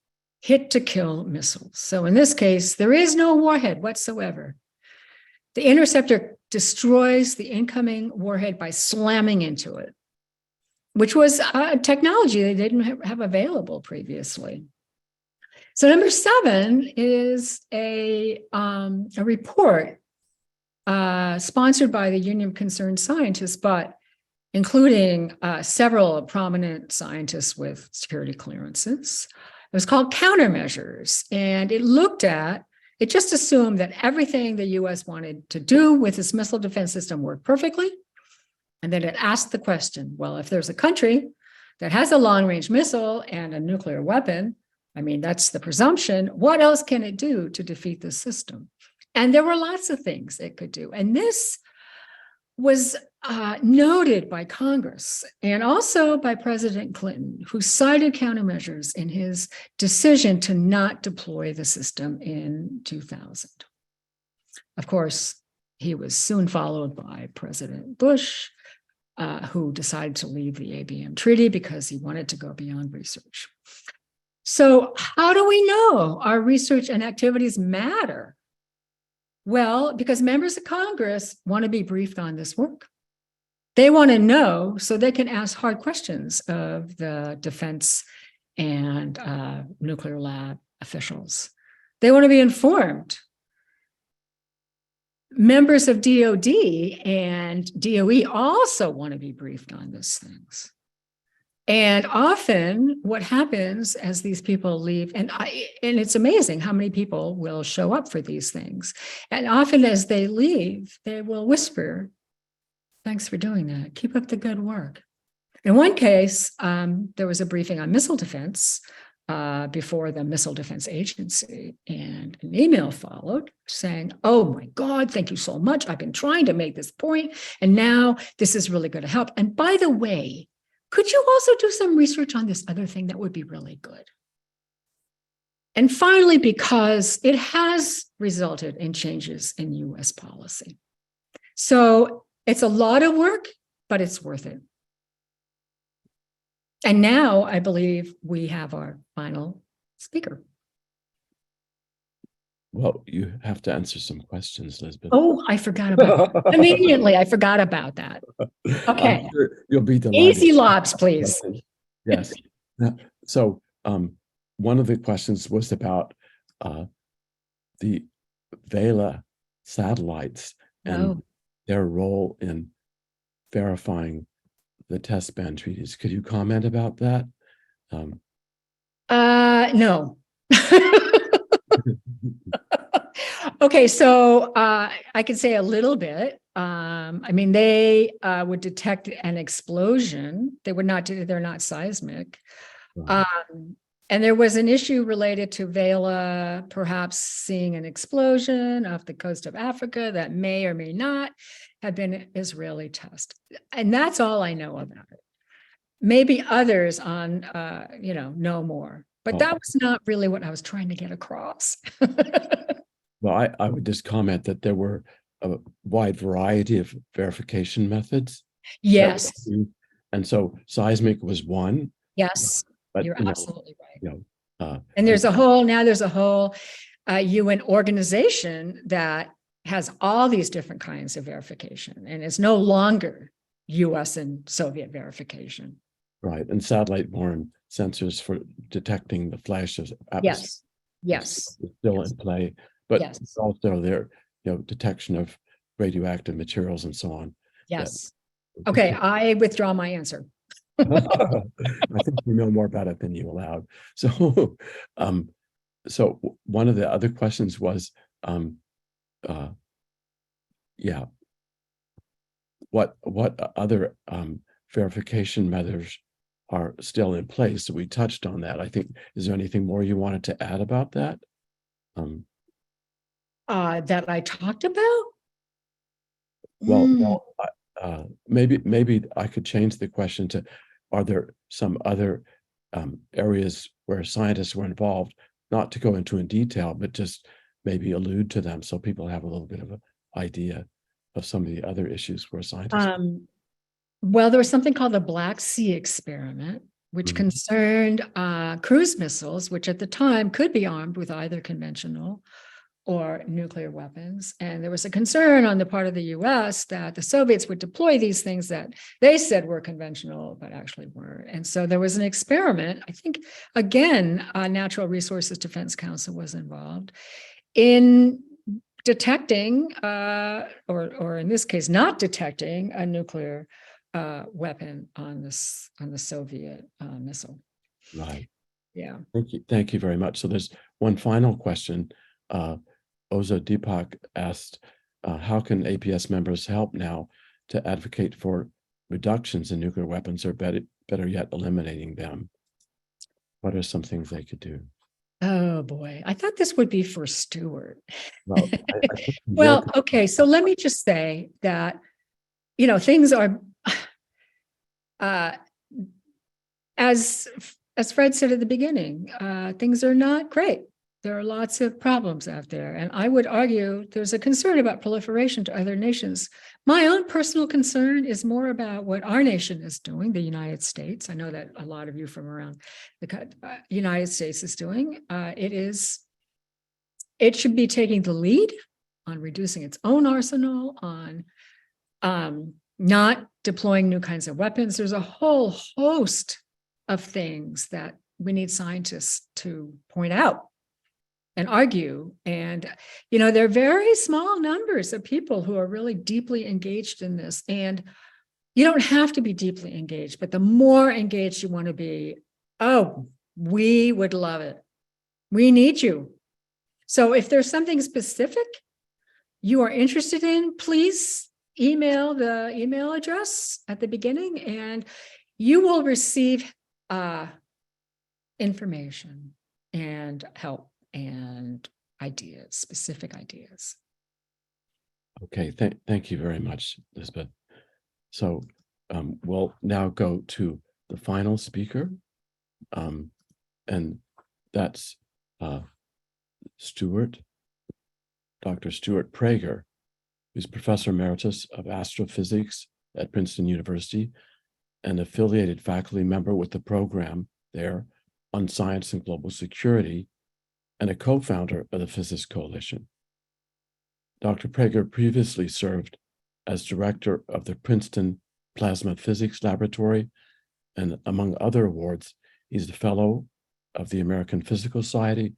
C: hit-to-kill missiles. So in this case, there is no warhead whatsoever. The interceptor destroys the incoming warhead by slamming into it, which was a technology they didn't have available previously. So number 7 is a report sponsored by the Union of Concerned Scientists, but including several prominent scientists with security clearances. It was called Countermeasures, and it just assumed that everything the US wanted to do with its missile defense system worked perfectly. And then it asked the question, well, if there's a country that has a long-range missile and a nuclear weapon, I mean, that's the presumption, what else can it do to defeat the system? And there were lots of things it could do. And this was noted by Congress and also by President Clinton, who cited countermeasures in his decision to not deploy the system in 2000. Of course, he was soon followed by President Bush, who decided to leave the ABM treaty because he wanted to go beyond research. So how do we know our research and activities matter? Well, because members of Congress want to be briefed on this work. They want to know so they can ask hard questions of the defense and nuclear lab officials. They want to be informed. Members of DOD and DOE also want to be briefed on these things. And often what happens as these people leave, and it's amazing how many people will show up for these things. And often as they leave, they will whisper, thanks for doing that. Keep up the good work. In one case, there was a briefing on missile defense before the Missile Defense Agency, and an email followed saying, oh my God, thank you so much. I've been trying to make this point, and now this is really going to help. And by the way, could you also do some research on this other thing that would be really good? And finally, because it has resulted in changes in US policy. So it's a lot of work, but it's worth it. And now I believe we have our final speaker.
A: Well, you have to answer some questions, Lisbeth.
C: Oh, I forgot about that. Immediately, I forgot about that. Okay.
A: I'm sure you'll be delighted.
C: Easy lobs, please.
A: Yes. So one of the questions was about the Vela satellites and their role in verifying the test ban treaties. Could you comment about that?
C: No. Okay, so I could say a little bit. I mean, they would detect an explosion. They would not, they're not seismic. And there was an issue related to Vela perhaps seeing an explosion off the coast of Africa that may or may not have been an Israeli test. And that's all I know about it. Maybe others on, know more. But that was not really what I was trying to get across.
A: Well, I would just comment that there were a wide variety of verification methods.
C: Yes.
A: And so seismic was one.
C: Yes,
A: but,
C: you're absolutely right.
A: And
C: there's a whole UN organization that has all these different kinds of verification, and it's no longer US and Soviet verification.
A: Right, and satellite-borne sensors for detecting the flash of atmosphere
C: Yes, yes,
A: is still
C: yes.
A: in play, but
C: Yes.
A: also their, detection of radioactive materials and so on.
C: Yes. Okay, I withdraw my answer.
A: I think you know more about it than you allowed. So, so one of the other questions was, yeah, what other verification measures are still in place? So we touched on that. I think, is there anything more you wanted to add about that?
C: That I talked about?
A: Well, maybe I could change the question to, are there some other areas where scientists were involved, not to go into in detail, but just maybe allude to them so people have a little bit of an idea of some of the other issues where scientists.
C: Well, there was something called the Black Sea experiment, which
A: Mhm.
C: concerned cruise missiles, which at the time could be armed with either conventional or nuclear weapons. And there was a concern on the part of the US that the Soviets would deploy these things that they said were conventional, but actually weren't. And so there was an experiment, I think, again, Natural Resources Defense Council was involved in detecting, or in this case, not detecting a nuclear weapon on the Soviet missile.
A: Right.
C: Yeah.
A: Thank you very much. So there's one final question. Oza Deepak asked, how can APS members help now to advocate for reductions in nuclear weapons, or better yet, eliminating them? What are some things they could do?
C: Oh boy, I thought this would be for Stuart.
A: Well, I think
C: Well, okay, so let me just say that, things are, as Fred said at the beginning, things are not great. There are lots of problems out there. And I would argue there's a concern about proliferation to other nations. My own personal concern is more about what our nation is doing, the United States. I know that a lot of you from around the United States is doing. It should be taking the lead on reducing its own arsenal, on not deploying new kinds of weapons. There's a whole host of things that we need scientists to point out and argue. And, there are very small numbers of people who are really deeply engaged in this. And you don't have to be deeply engaged, but the more engaged you want to be, we would love it. We need you. So if there's something specific you are interested in, please email the email address at the beginning and you will receive information and help and ideas, specific ideas.
A: Okay, thank you very much, Lisbeth. So we'll now go to the final speaker, and that's Dr. Stuart Prager, who's Professor Emeritus of Astrophysics at Princeton University and affiliated faculty member with the program there on Science and Global Security, and a co-founder of the Physicists Coalition. Dr. Prager previously served as director of the Princeton Plasma Physics Laboratory, and among other awards, he's the fellow of the American Physical Society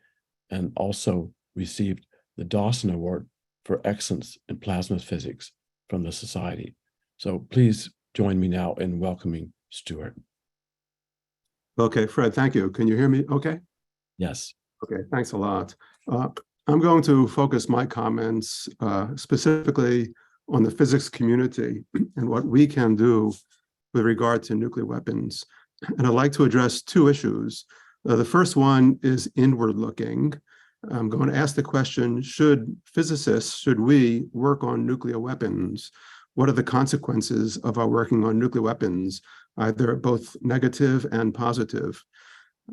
A: and also received the Dawson Award for Excellence in Plasma Physics from the Society. So please join me now in welcoming Stuart.
D: Okay, Fred, thank you. Can you hear me okay?
A: Yes.
D: Okay, thanks a lot. I'm going to focus my comments specifically on the physics community and what we can do with regard to nuclear weapons. And I'd like to address two issues. The first one is inward looking. I'm going to ask the question, should we work on nuclear weapons? What are the consequences of our working on nuclear weapons, either both negative and positive?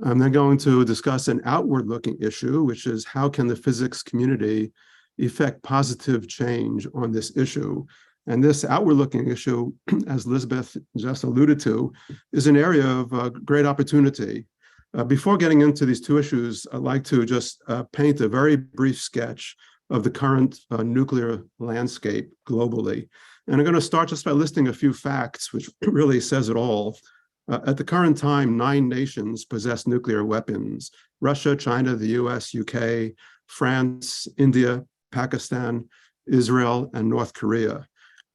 D: I'm then going to discuss an outward-looking issue, which is how can the physics community effect positive change on this issue? And this outward-looking issue, as Lisbeth just alluded to, is an area of great opportunity. Before getting into these two issues, I'd like to just paint a very brief sketch of the current nuclear landscape globally. And I'm going to start just by listing a few facts, which really says it all. At the current time, 9 nations possess nuclear weapons: Russia, China, the US, UK, France, India, Pakistan, Israel, and North Korea.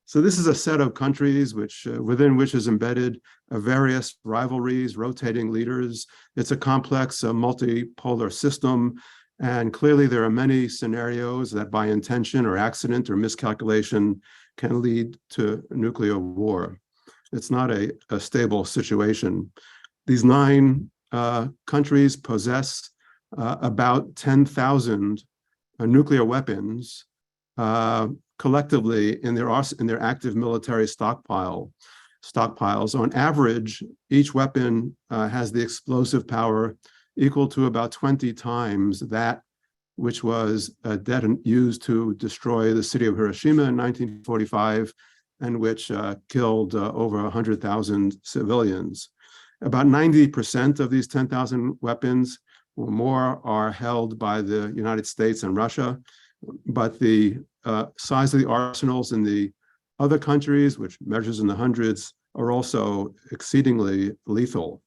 D: So this is a set of countries within which is embedded various rivalries, rotating leaders. It's a complex, multipolar system. And clearly there are many scenarios that by intention or accident or miscalculation can lead to nuclear war. It's not a stable situation. These 9 countries possess about 10,000 nuclear weapons collectively in their active military stockpiles. On average, each weapon has the explosive power equal to about 20 times that which was used to destroy the city of Hiroshima in 1945, and which killed over 100,000 civilians. About 90% of these 10,000 weapons or more are held by the United States and Russia, but the size of the arsenals in the other countries, which measures in the hundreds, are also exceedingly lethal.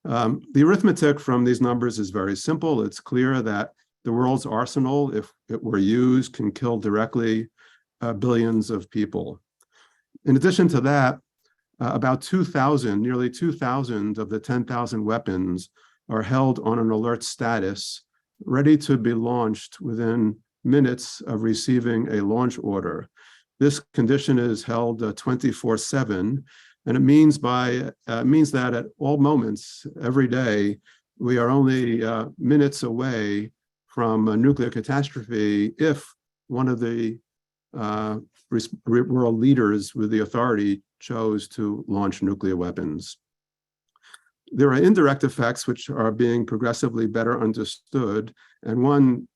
D: The arithmetic from these numbers is very simple. It's clear that the world's arsenal, if it were used, can kill directly billions of people. In addition to that, about nearly 2,000 of the 10,000 weapons are held on an alert status, ready to be launched within minutes of receiving a launch order. This condition is held 24/7, and it means that at all moments, every day, we are only minutes away from a nuclear catastrophe if one of the world leaders with the authority chose to launch nuclear weapons. There are indirect effects which are being progressively better understood, and one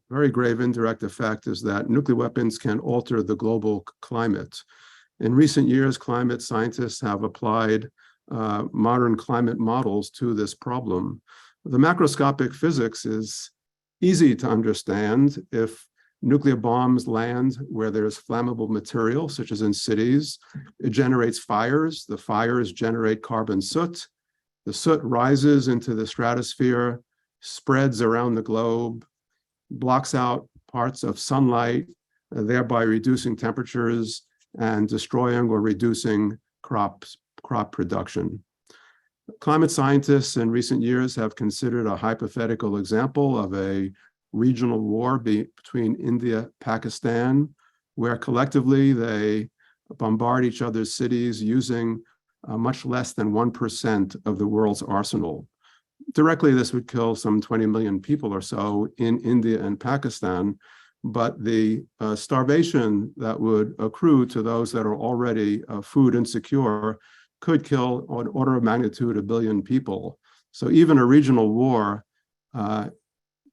D: very grave indirect effect is that nuclear weapons can alter the global climate. In recent years, climate scientists have applied modern climate models to this problem. The macroscopic physics is easy to understand. If nuclear bombs land where there's flammable material, such as in cities, it generates fires. The fires generate carbon soot. The soot rises into the stratosphere, spreads around the globe, blocks out parts of sunlight, thereby reducing temperatures and destroying or reducing crop production. Climate scientists in recent years have considered a hypothetical example of a regional war between India and Pakistan, where collectively they bombard each other's cities using much less than 1% of the world's arsenal. Directly, this would kill some 20 million people or so in India and Pakistan, but the starvation that would accrue to those that are already food insecure could kill an order of magnitude 1 billion people. So even a regional war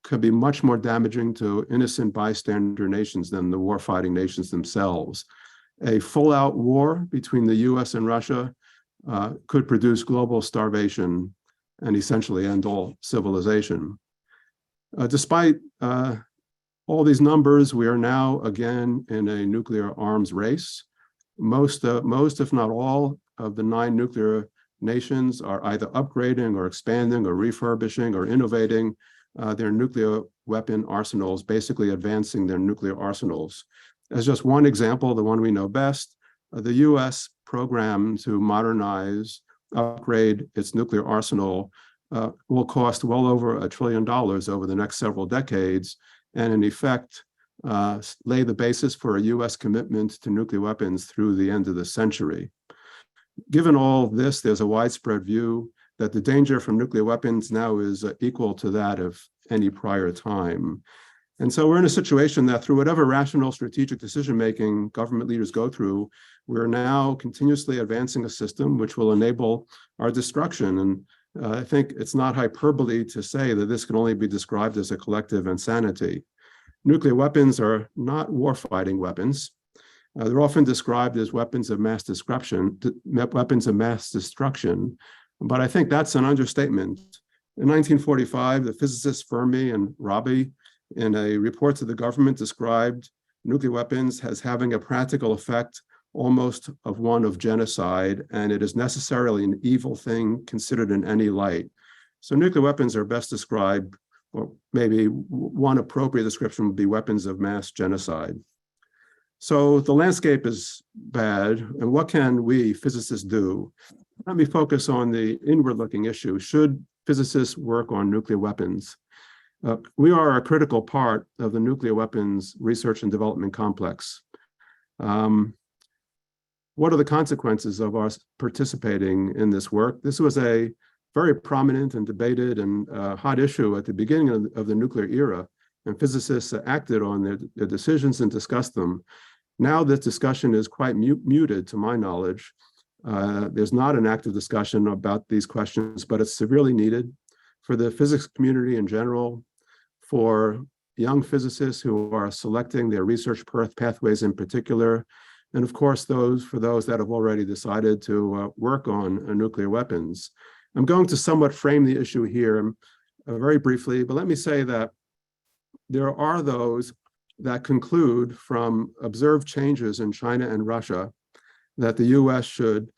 D: could be much more damaging to innocent bystander nations than the war-fighting nations themselves. A full-out war between the US and Russia could produce global starvation and essentially end all civilization. Despite all these numbers, we are now again in a nuclear arms race. Most, if not all, of the 9 nuclear nations are either upgrading or expanding or refurbishing or innovating their nuclear weapon arsenals, basically advancing their nuclear arsenals. As just one example, the one we know best, the US program to modernize, upgrade its nuclear arsenal will cost well over $1 trillion over the next several decades, and in effect, lay the basis for a US commitment to nuclear weapons through the end of the century. Given all this, there's a widespread view that the danger from nuclear weapons now is equal to that of any prior time. And so we're in a situation that through whatever rational strategic decision-making government leaders go through, we're now continuously advancing a system which will enable our destruction. And I think it's not hyperbole to say that this can only be described as a collective insanity. Nuclear weapons are not warfighting weapons. They're often described as weapons of mass destruction, but I think that's an understatement. In 1945, the physicists Fermi and Rabi, in a report to the government, described nuclear weapons as having a practical effect almost of one of genocide, and it is necessarily an evil thing considered in any light. So nuclear weapons are best described, or maybe one appropriate description would be weapons of mass genocide. So the landscape is bad, and what can we physicists do? Let me focus on the inward-looking issue. Should physicists work on nuclear weapons? We are a critical part of the nuclear weapons research and development complex. What are the consequences of our participating in this work? This was a very prominent and debated and hot issue at the beginning of the nuclear era, and physicists acted on their decisions and discussed them. Now this discussion is quite muted, to my knowledge. There's not an active discussion about these questions, but it's severely needed for the physics community in general, for young physicists who are selecting their research pathways in particular, and of course, for those that have already decided to work on nuclear weapons. I'm going to somewhat frame the issue here very briefly, but let me say that there are those that conclude from observed changes in China and Russia that the US should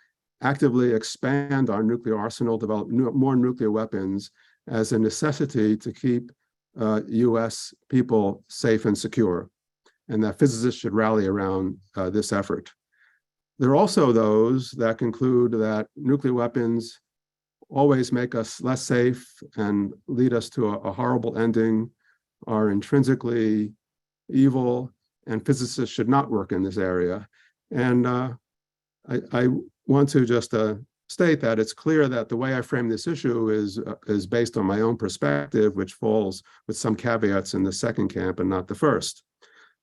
D: actively expand our nuclear arsenal, develop more nuclear weapons as a necessity to keep US people safe and secure, and that physicists should rally around this effort. There are also those that conclude that nuclear weapons always make us less safe and lead us to a horrible ending, are intrinsically evil, and physicists should not work in this area. And I want to just state that it's clear that the way I frame this issue is based on my own perspective, which falls with some caveats in the second camp and not the first.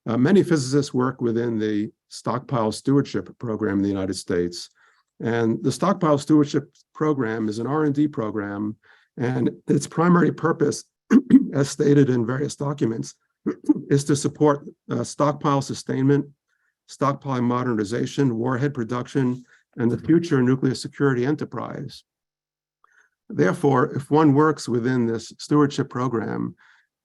D: Many physicists work within the Stockpile Stewardship Program in the United States. And the Stockpile Stewardship Program is an R&D program, and its primary purpose, as stated in various documents, is to support stockpile sustainment, stockpile modernization, warhead production, and the future nuclear security enterprise. Therefore, if one works within this stewardship program,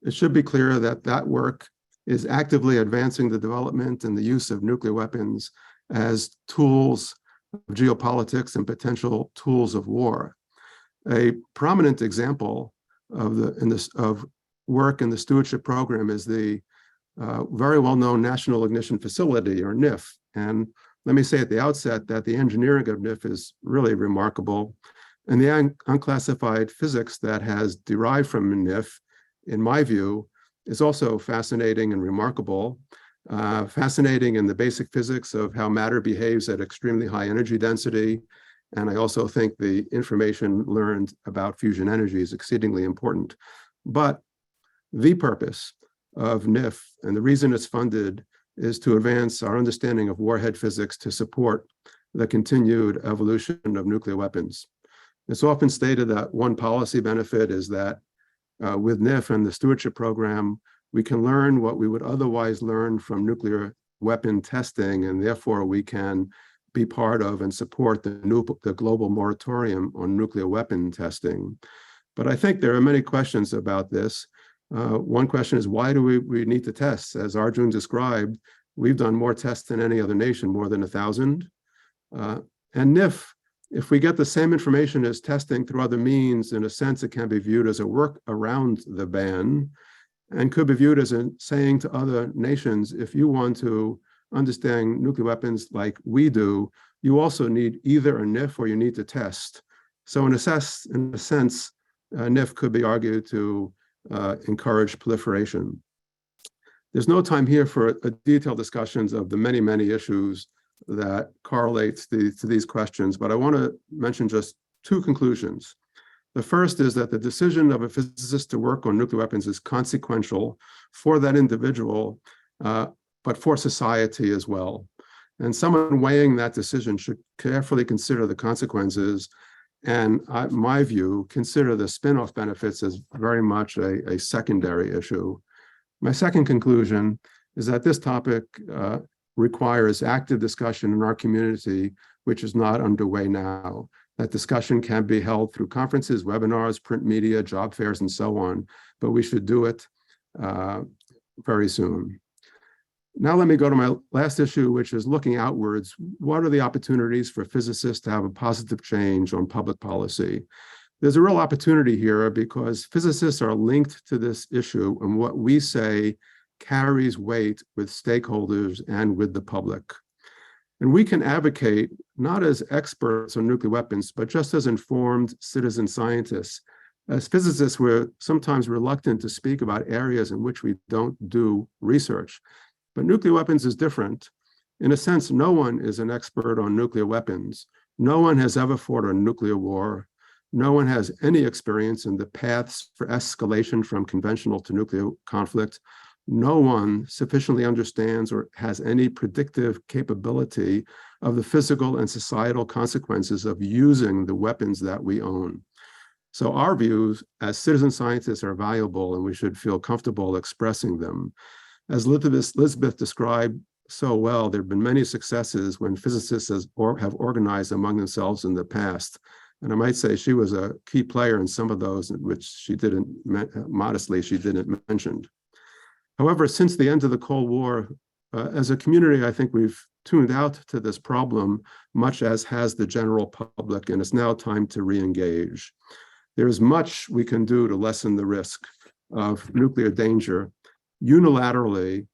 D: it should be clear that that work is actively advancing the development and the use of nuclear weapons as tools of geopolitics and potential tools of war. A prominent example of work in the stewardship program is the very well-known National Ignition Facility, or NIF. And let me say at the outset that the engineering of NIF is really remarkable. And the unclassified physics that has derived from NIF, in my view, is also fascinating and remarkable. Fascinating in the basic physics of how matter behaves at extremely high energy density. And I also think the information learned about fusion energy is exceedingly important. But the purpose of NIF, and the reason it's funded, is to advance our understanding of warhead physics to support the continued evolution of nuclear weapons. It's often stated that one policy benefit is that with NIF and the stewardship program, we can learn what we would otherwise learn from nuclear weapon testing, and therefore we can be part of and support the global moratorium on nuclear weapon testing. But I think there are many questions about this. One question is, why do we need to test? As Arjun described, we've done more tests than any other nation, more than 1,000. And NIF, if we get the same information as testing through other means, in a sense, it can be viewed as a work around the ban, and could be viewed as saying to other nations, if you want to understand nuclear weapons like we do, you also need either a NIF or you need to test. So in a sense, NIF could be argued to encourage proliferation. There's no time here for a detailed discussions of the many, many issues that correlates to these questions, but I want to mention just two conclusions. The first is that the decision of a physicist to work on nuclear weapons is consequential for that individual, but for society as well. And someone weighing that decision should carefully consider the consequences, and my view, consider the spin-off benefits as very much a secondary issue. My second conclusion is that this topic requires active discussion in our community, which is not underway now. That discussion can be held through conferences, webinars, print media, job fairs, and so on, but we should do it very soon. Now let me go to my last issue, which is looking outwards. What are the opportunities for physicists to have a positive change on public policy? There's a real opportunity here because physicists are linked to this issue, and what we say carries weight with stakeholders and with the public. And we can advocate not as experts on nuclear weapons, but just as informed citizen scientists. As physicists, we're sometimes reluctant to speak about areas in which we don't do research. But nuclear weapons is different. In a sense, no one is an expert on nuclear weapons. No one has ever fought a nuclear war. No one has any experience in the paths for escalation from conventional to nuclear conflict. No one sufficiently understands or has any predictive capability of the physical and societal consequences of using the weapons that we own. So our views as citizen scientists are valuable, and we should feel comfortable expressing them. As Elizabeth described so well, there have been many successes when physicists have organized among themselves in the past. And I might say she was a key player in some of those, which she didn't, modestly, she didn't mention. However, since the end of the Cold War, as a community, I think we've tuned out to this problem, much as has the general public, and it's now time to re-engage. There is much we can do to lessen the risk of nuclear danger unilaterally,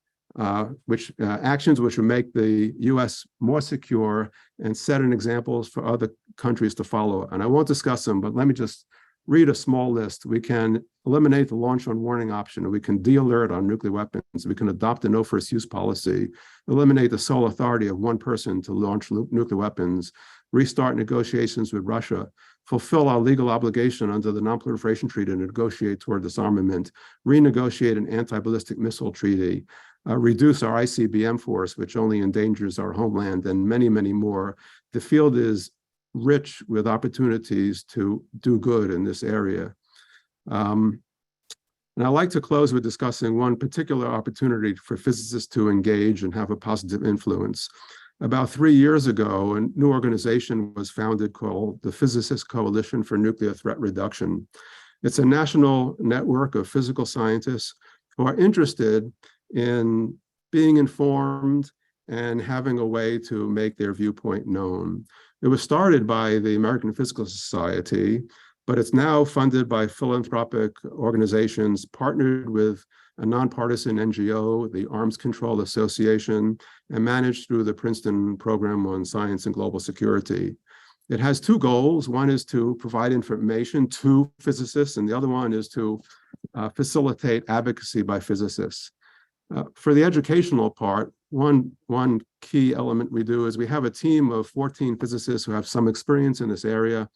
D: actions which would make the US more secure and set an example for other countries to follow. And I won't discuss them, but let me just read a small list. We can eliminate the launch on warning option. We can de-alert on nuclear weapons. We can adopt a no first use policy, eliminate the sole authority of one person to launch nuclear weapons, restart negotiations with Russia, fulfill our legal obligation under the Non-Proliferation Treaty to negotiate toward disarmament, renegotiate an anti-ballistic missile treaty, reduce our ICBM force, which only endangers our homeland, and many, many more. The field is rich with opportunities to do good in this area. And I'd like to close with discussing one particular opportunity for physicists to engage and have a positive influence. About 3 years ago, a new organization was founded called the Physicists Coalition for Nuclear Threat Reduction. It's a national network of physical scientists who are interested in being informed and having a way to make their viewpoint known. It was started by the American Physical Society, but it's now funded by philanthropic organizations, partnered with a nonpartisan NGO, the Arms Control Association, and managed through the Princeton Program on Science and Global Security. It has two goals. One is to provide information to physicists, and the other one is to facilitate advocacy by physicists. For the educational part, one key element we do is we have a team of 14 physicists who have some experience in this area,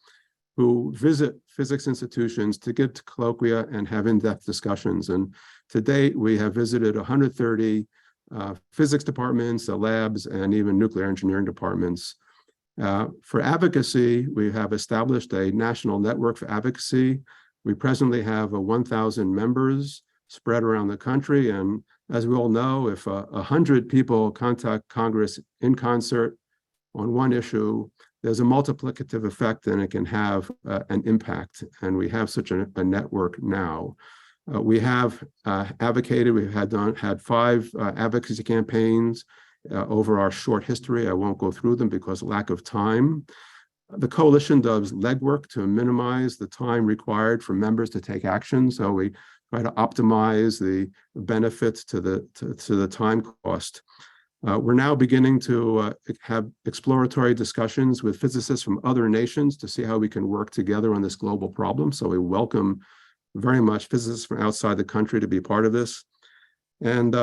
D: who visit physics institutions to give colloquia and have in-depth discussions. And to date, we have visited 130 physics departments, labs, and even nuclear engineering departments. For advocacy, we have established a national network for advocacy. We presently have 1,000 members spread around the country. And as we all know, if 100 people contact Congress in concert on one issue, there's a multiplicative effect and it can have an impact. And we have such a network now. We have advocated, we've had 5 advocacy campaigns over our short history. I won't go through them because of lack of time. The coalition does legwork to minimize the time required for members to take action. So we try to optimize the benefits to the time cost. We're now beginning to have exploratory discussions with physicists from other nations to see how we can work together on this global problem. So we welcome very much physicists from outside the country to be part of this. And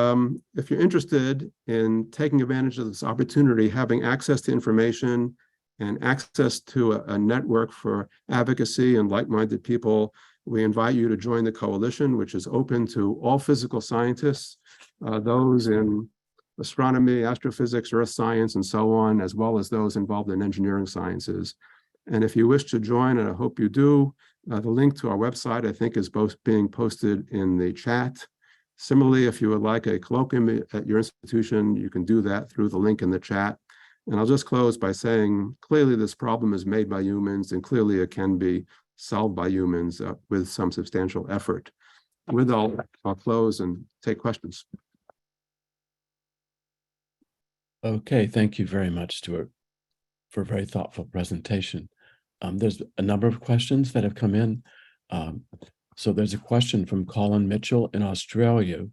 D: if you're interested in taking advantage of this opportunity, having access to information and access to a network for advocacy and like-minded people, we invite you to join the coalition, which is open to all physical scientists, those in astronomy, astrophysics, earth science, and so on, as well as those involved in engineering sciences. And if you wish to join, and I hope you do, the link to our website, I think, is both being posted in the chat. Similarly, if you would like a colloquium at your institution, you can do that through the link in the chat. And I'll just close by saying, clearly this problem is made by humans, and clearly it can be solved by humans with some substantial effort. With all, I'll close and take questions.
A: Okay, thank you very much, Stuart, for a very thoughtful presentation. There's a number of questions that have come in. So there's a question from Colin Mitchell in Australia.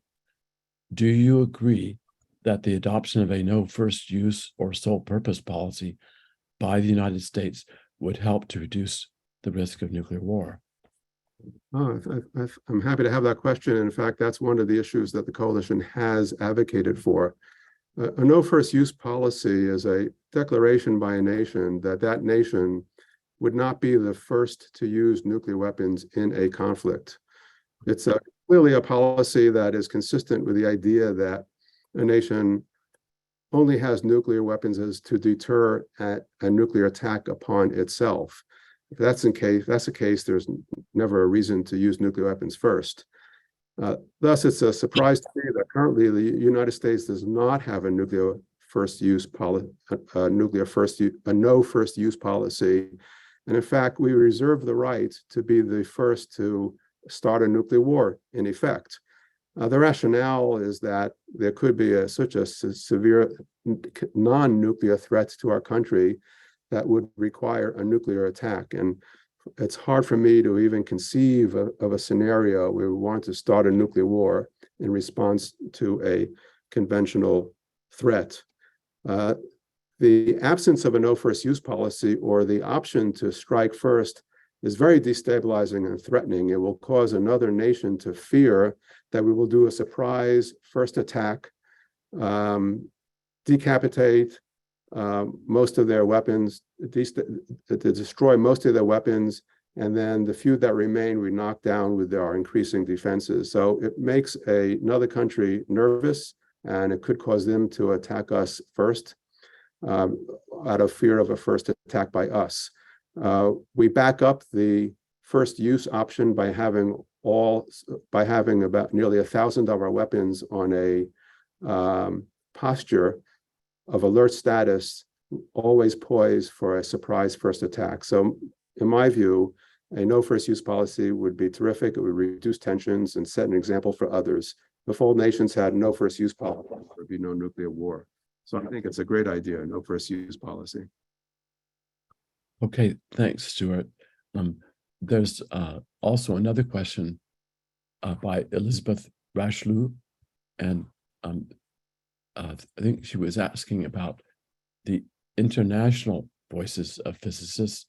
A: Do you agree that the adoption of a no first use or sole purpose policy by the United States would help to reduce the risk of nuclear war?
D: Oh, I'm happy to have that question. In fact, that's one of the issues that the coalition has advocated for. A no first use policy is a declaration by a nation that that nation would not be the first to use nuclear weapons in a conflict. It's clearly a policy that is consistent with the idea that a nation only has nuclear weapons as to deter a nuclear attack upon itself. If that's the case, there's never a reason to use nuclear weapons first. Thus, it's a surprise to me that currently the United States does not have a no first use policy. And in fact, we reserve the right to be the first to start a nuclear war, in effect. The rationale is that there could be such a severe non-nuclear threat to our country that would require a nuclear attack. And it's hard for me to even conceive of a scenario where we want to start a nuclear war in response to a conventional threat. The absence of a no first use policy or the option to strike first is very destabilizing and threatening. It will cause another nation to fear that we will do a surprise first attack, decapitate most of their weapons, to destroy most of their weapons, and then the few that remain we knock down with our increasing defenses. So it makes another country nervous, and it could cause them to attack us first out of fear of a first attack by us. We back up the first use option by having about nearly 1,000 of our weapons on a posture of alert status, always poised for a surprise first attack. So in my view, a no first use policy would be terrific. It would reduce tensions and set an example for others. If all nations had no first use policy, there would be no nuclear war. So I think it's a great idea, no first use policy.
A: Okay, thanks, Stuart. There's also another question by Elizabeth Rashlu, and I think she was asking about the international voices of physicists.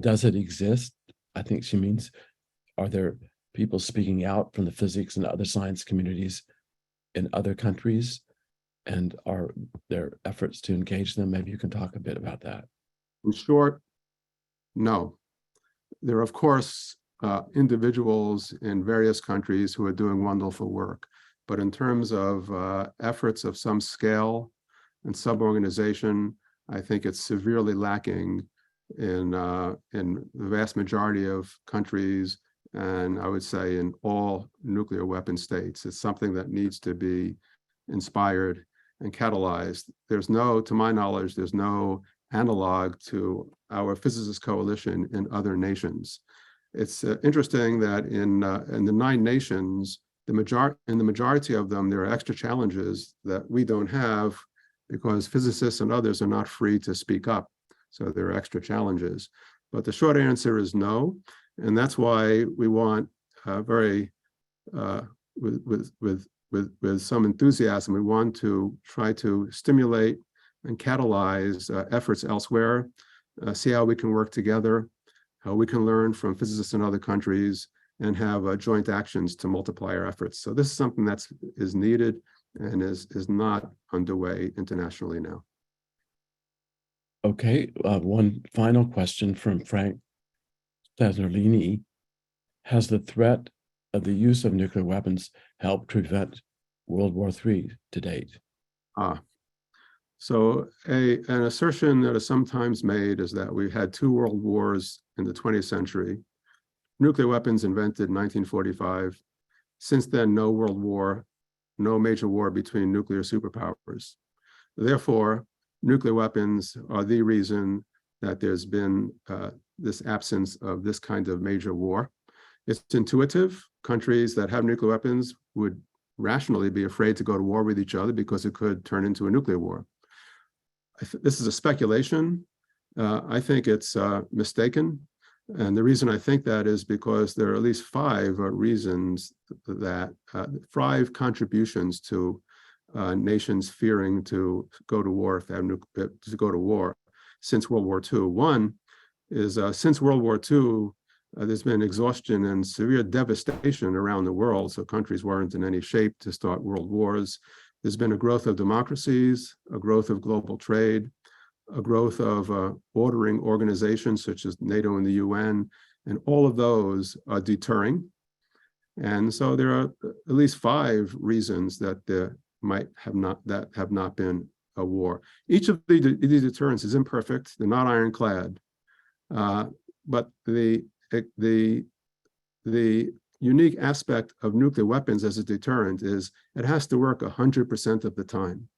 A: Does it exist? I think she means, are there people speaking out from the physics and other science communities in other countries? And are there efforts to engage them? Maybe you can talk a bit about that.
D: In short, no. There are, of course, individuals in various countries who are doing wonderful work. But in terms of efforts of some scale and sub-organization, I think it's severely lacking in the vast majority of countries, and I would say in all nuclear weapon states. It's something that needs to be inspired and catalyzed. There's no, to my knowledge, there's no analog to our physicist coalition in other nations. It's interesting that in the 9 nations, in the majority of them, there are extra challenges that we don't have because physicists and others are not free to speak up. So there are extra challenges. But the short answer is no. And that's why we want with some enthusiasm, we want to try to stimulate and catalyze efforts elsewhere, see how we can work together, how we can learn from physicists in other countries, and have joint actions to multiply our efforts. So this is something that is needed and is not underway internationally now.
A: Okay, one final question from Frank Stazzolini. Has the threat of the use of nuclear weapons helped prevent World War III to date?
D: So an assertion that is sometimes made is that we've had 2 world wars in the 20th century. Nuclear weapons invented in 1945. Since then, no world war, no major war between nuclear superpowers. Therefore, nuclear weapons are the reason that there's been this absence of this kind of major war. It's intuitive. Countries that have nuclear weapons would rationally be afraid to go to war with each other because it could turn into a nuclear war. This is a speculation. I think it's mistaken. And the reason I think that is because there are at least five reasons that, five contributions to nations fearing to go to war if they have to go to war since World War II. One is since World War II, there's been exhaustion and severe devastation around the world. So countries weren't in any shape to start world wars. There's been a growth of democracies, a growth of global trade, a growth of ordering organizations such as NATO and the UN, and all of those are deterring. And so there are at least five reasons that there have not been a war. Each of these deterrents is imperfect; they're not ironclad, but the unique aspect of nuclear weapons as a deterrent is it has to work 100% of the time.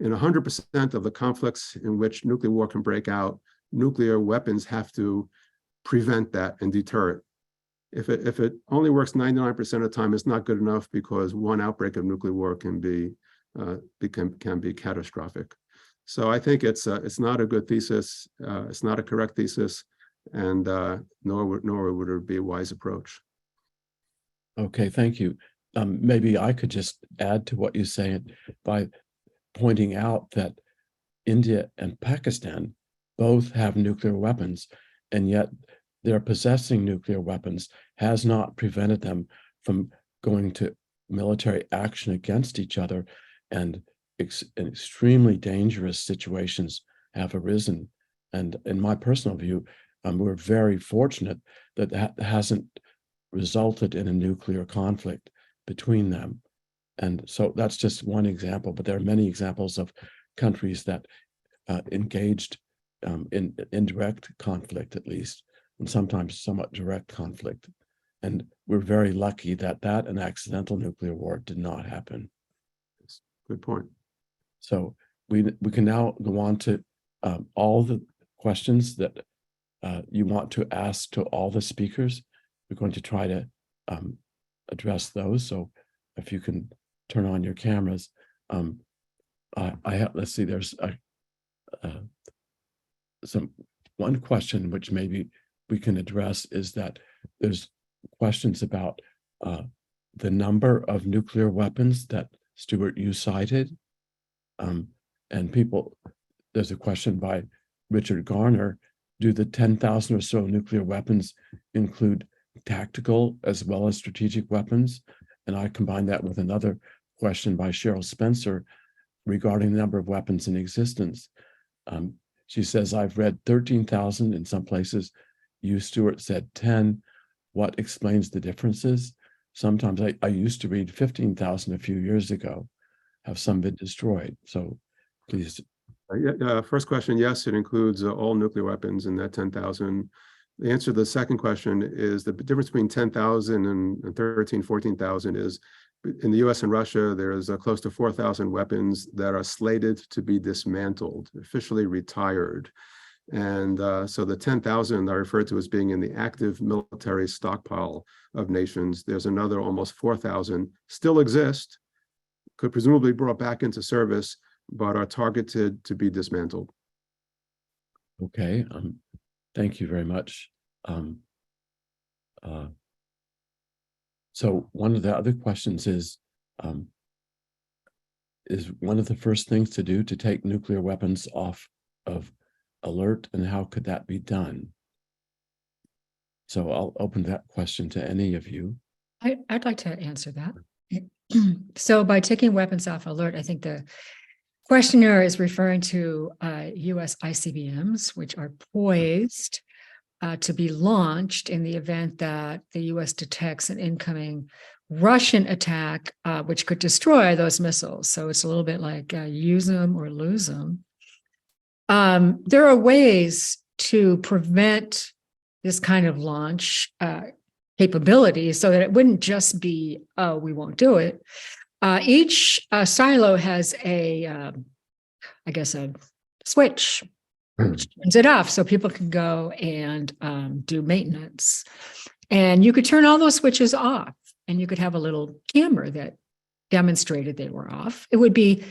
D: In 100% of the conflicts in which nuclear war can break out, nuclear weapons have to prevent that and deter it. If it only works 99% of the time, it's not good enough because one outbreak of nuclear war can be catastrophic. So I think it's not a good thesis. It's not a correct thesis, and nor would it be a wise approach.
A: Okay, thank you. Maybe I could just add to what you say by pointing out that India and Pakistan both have nuclear weapons, and yet their possessing nuclear weapons has not prevented them from going to military action against each other, and extremely dangerous situations have arisen. And in my personal view, we're very fortunate that that hasn't resulted in a nuclear conflict between them. And so that's just one example, but there are many examples of countries that engaged in indirect conflict, at least, and sometimes somewhat direct conflict. And we're very lucky that an accidental nuclear war did not happen.
D: Good point.
A: So we can now go on to all the questions that you want to ask to all the speakers. We're going to try to address those. So if you can turn on your cameras. Let's see, there's one question which maybe we can address is that there's questions about the number of nuclear weapons that Stuart, you cited. And there's a question by Richard Garner, do the 10,000 or so nuclear weapons include tactical as well as strategic weapons? And I combine that with another question by Cheryl Spencer regarding the number of weapons in existence. She says, I've read 13,000 in some places. You, Stuart, said 10. What explains the differences? Sometimes I used to read 15,000 a few years ago. Have some been destroyed? So please.
D: First question, yes, it includes all nuclear weapons in that 10,000. The answer to the second question is the difference between 10,000 and 13, 14,000 is in the US and Russia, there's close to 4,000 weapons that are slated to be dismantled, officially retired. And so the 10,000 are referred to as being in the active military stockpile of nations. There's another almost 4,000 still exist, could presumably be brought back into service, but are targeted to be dismantled.
A: Okay, thank you very much. So one of the other questions is one of the first things to do to take nuclear weapons off of alert, and how could that be done? So I'll open that question to any of you.
C: I'd like to answer that. So by taking weapons off alert, I think the questioner is referring to US ICBMs, which are poised to be launched in the event that the US detects an incoming Russian attack, which could destroy those missiles. So it's a little bit like use them or lose them. There are ways to prevent this kind of launch capability so that it wouldn't just be, oh, we won't do it. Each silo has I guess a switch which turns it off so people can go and do maintenance. And you could turn all those switches off, and you could have a little camera that demonstrated they were off. It would be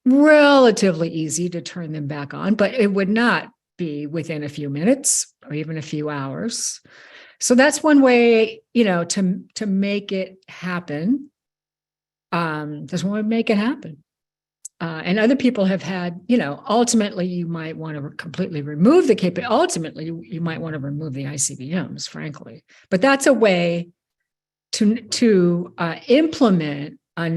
C: relatively easy to turn them back on, but it would not be within a few minutes or even a few hours. So that's one way, to make it happen. There's one way to make it happen. And other people have had, ultimately you might want to completely remove the capability. Ultimately, you might want to remove the ICBMs, frankly. But that's a way to implement what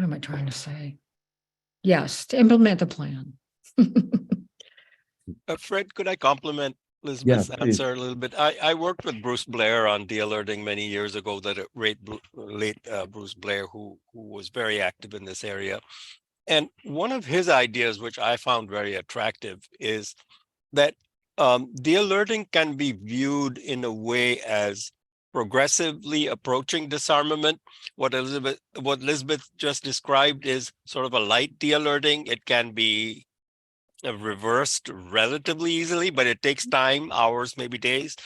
C: am I trying to say? Yes, to implement the plan.
B: Fred, could I compliment Elizabeth's
A: please.
B: answer a little bit? I worked with Bruce Blair on de-alerting many years ago, late Bruce Blair, who was very active in this area. And one of his ideas, which I found very attractive, is that de-alerting can be viewed in a way as progressively approaching disarmament. What Elizabeth just described is sort of a light de-alerting. It can be reversed relatively easily, but it takes time, hours, maybe days.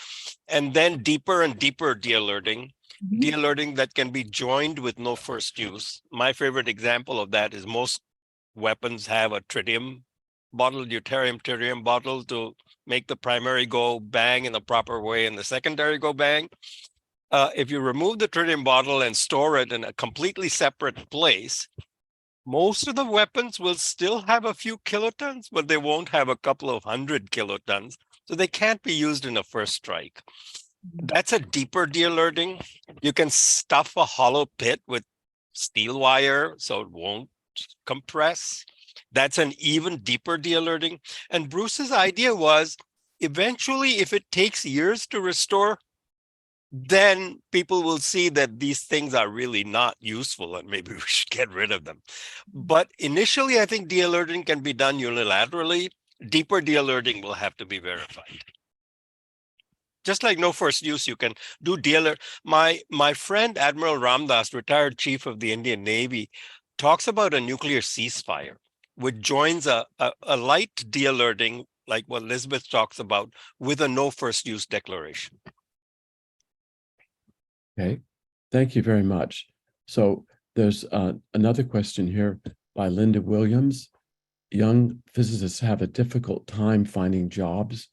B: And then deeper and deeper de-alerting, de-alerting that can be joined with no first use. My favorite example of that is most weapons have a tritium bottle, deuterium bottle, to make the primary go bang in the proper way and the secondary go bang. If you remove the tritium bottle and store it in a completely separate place, most of the weapons will still have a few kilotons, but they won't have a couple of 100 kilotons. So they can't be used in a first strike. That's a deeper de-alerting. You can stuff a hollow pit with steel wire so it won't compress. That's an even deeper de-alerting. And Bruce's idea was, eventually, if it takes years to restore, then people will see that these things are really not useful and maybe we should get rid of them. But initially, I think de-alerting can be done unilaterally. Deeper de-alerting will have to be verified. Just like no first use, you can do de-alert. My friend Admiral Ramdas, retired chief of the Indian Navy, talks about a nuclear ceasefire, which joins a light de-alerting, like what Elizabeth talks about, with a no first use declaration.
A: Okay, thank you very much. So there's another question here by Linda Williams. Young physicists have a difficult time finding jobs,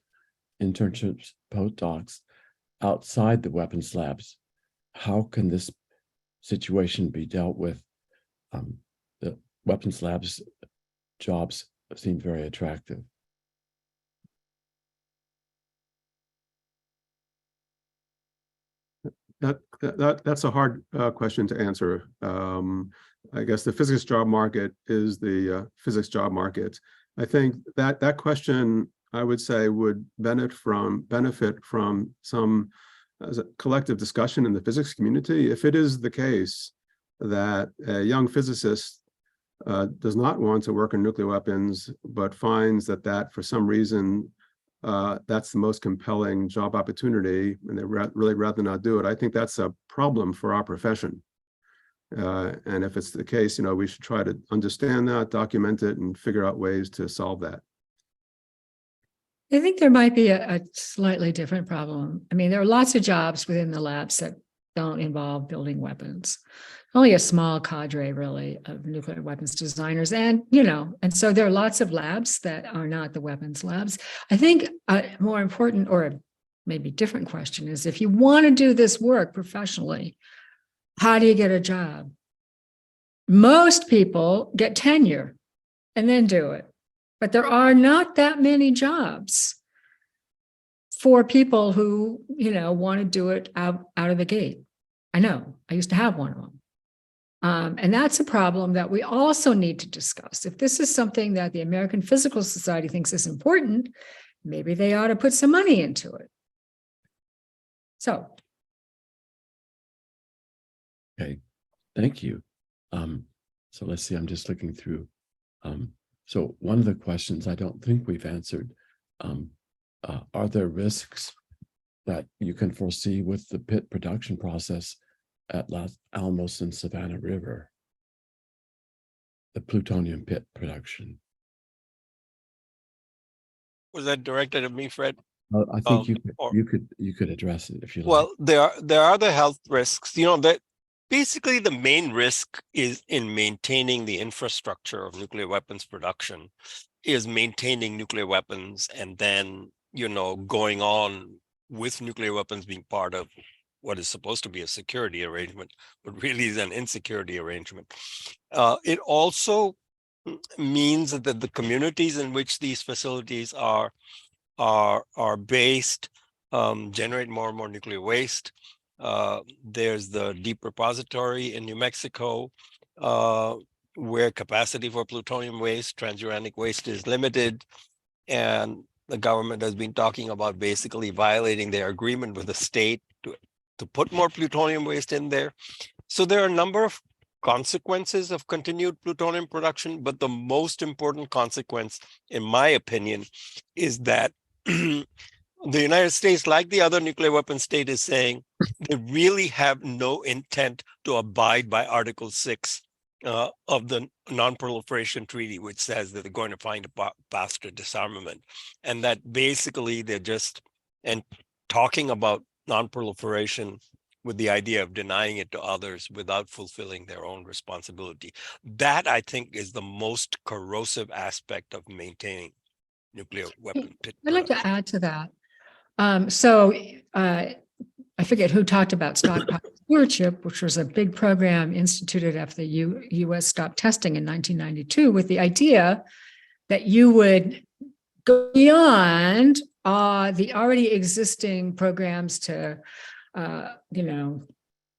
A: internships, postdocs outside the weapons labs. How can this situation be dealt with? The weapons labs jobs seem very attractive.
D: That's a hard question to answer. I guess the physics job market is the physics job market. I think that question, I would say, would benefit from some as a collective discussion in the physics community. If it is the case that a young physicist does not want to work on nuclear weapons, but finds that for some reason that's the most compelling job opportunity, and they really rather not do it, I think that's a problem for our profession. And if it's the case, we should try to understand that, document it, and figure out ways to solve that.
C: I think there might be a slightly different problem. I mean, there are lots of jobs within the labs that don't involve building weapons. Only a small cadre, really, of nuclear weapons designers. And, and so there are lots of labs that are not the weapons labs. I think a more important, or maybe different question is, if you want to do this work professionally, how do you get a job? Most people get tenure and then do it. But there are not that many jobs for people who, want to do it out of the gate. I know, I used to have one of them. And that's a problem that we also need to discuss. If this is something that the American Physical Society thinks is important, maybe they ought to put some money into it. So.
A: Okay, thank you. So let's see, I'm just looking through. So one of the questions I don't think we've answered, are there risks that you can foresee with the pit production process at Los Alamos and Savannah River, the plutonium pit production?
B: Was that directed at me, Fred?
A: I think
B: or-
A: you could address it if you like.
B: Well, there are the health risks, that basically the main risk is in maintaining the infrastructure of nuclear weapons production, is maintaining nuclear weapons and then, going on with nuclear weapons being part of what is supposed to be a security arrangement, but really is an insecurity arrangement. It also means that the communities in which these facilities are based generate more and more nuclear waste. There's the deep repository in New Mexico, where capacity for plutonium waste, transuranic waste is limited. And the government has been talking about basically violating their agreement with the state to put more plutonium waste in there. So there are a number of consequences of continued plutonium production, but the most important consequence, in my opinion, is that the United States, like the other nuclear weapon state, is saying they really have no intent to abide by Article 6 of the Non-Proliferation Treaty, which says that they're going to find a path to disarmament. And that basically they're just talking about non-proliferation with the idea of denying it to others without fulfilling their own responsibility. That, I think, is the most corrosive aspect of maintaining nuclear weapon production.
C: I'd like to add to that. I forget who talked about stockpile stewardship, which was a big program instituted after the U.S. stopped testing in 1992, with the idea that you would go beyond the already existing programs to,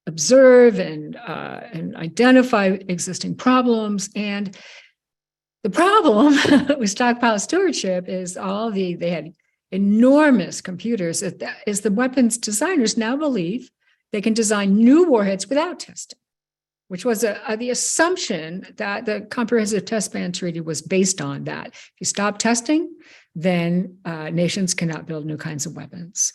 C: observe and identify existing problems. And the problem with stockpile stewardship is they had enormous computers. Is the weapons designers now believe they can design new warheads without testing, which was the assumption that the Comprehensive Test Ban Treaty was based on. That if you stop testing, then nations cannot build new kinds of weapons.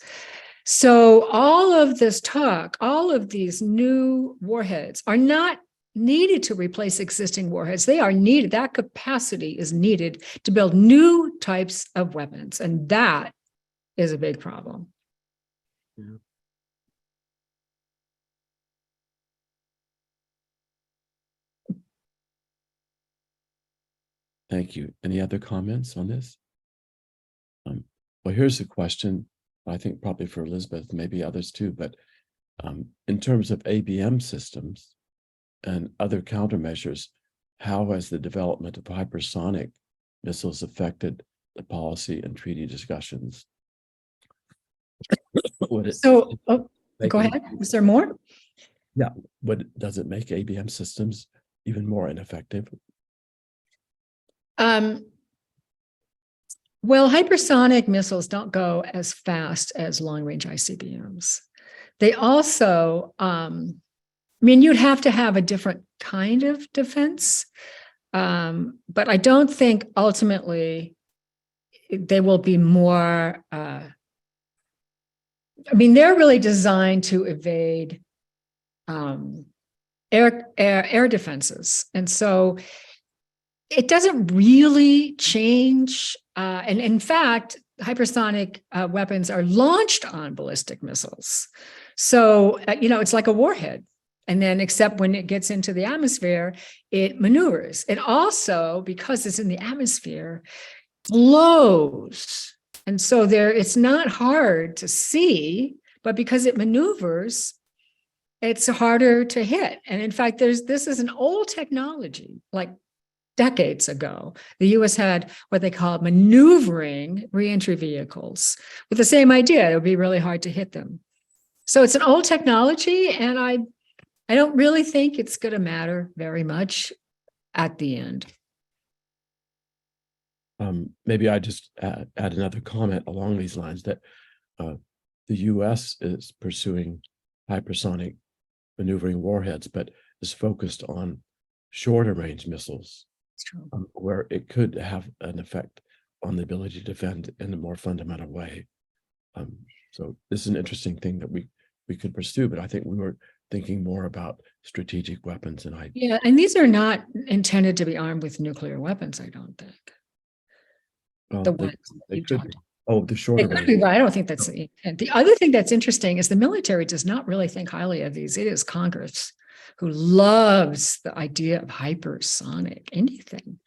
C: So all of this talk, all of these new warheads are not needed to replace existing warheads. They are needed. That capacity is needed to build new types of weapons. And that is a big problem.
D: Yeah.
A: Thank you. Any other comments on this? Well, here's a question, I think probably for Elizabeth, maybe others too, but in terms of ABM systems and other countermeasures, how has the development of hypersonic missiles affected the policy and treaty discussions?
C: Go ahead. Is there more?
A: Yeah. Does it make ABM systems even more ineffective?
C: Well, hypersonic missiles don't go as fast as long-range ICBMs. They also, you'd have to have a different kind of defense, but I don't think ultimately they will be more, they're really designed to evade air defenses. And so it doesn't really change. And in fact, hypersonic weapons are launched on ballistic missiles. So, it's like a warhead. And then except when it gets into the atmosphere, it maneuvers. It also, because it's in the atmosphere, glows. And so it's not hard to see, but because it maneuvers, it's harder to hit. And in fact, this is an old technology, like decades ago. The US had what they called maneuvering reentry vehicles with the same idea. It would be really hard to hit them. So it's an old technology, and I don't really think it's going to matter very much at the end.
A: Maybe I just add another comment along these lines that the US is pursuing hypersonic maneuvering warheads, but is focused on shorter range missiles, where it could have an effect on the ability to defend in a more fundamental way. So this is an interesting thing that we could pursue, but I think we were thinking more about strategic weapons. And
C: and these are not intended to be armed with nuclear weapons, I don't think.
A: Well,
C: The ones
A: they
C: you
A: could
C: talked
A: Oh, the shorter
C: It could
A: range.
C: be, but I don't think that's the intent. The other thing that's interesting is the military does not really think highly of these. It is Congress who loves the idea of hypersonic anything.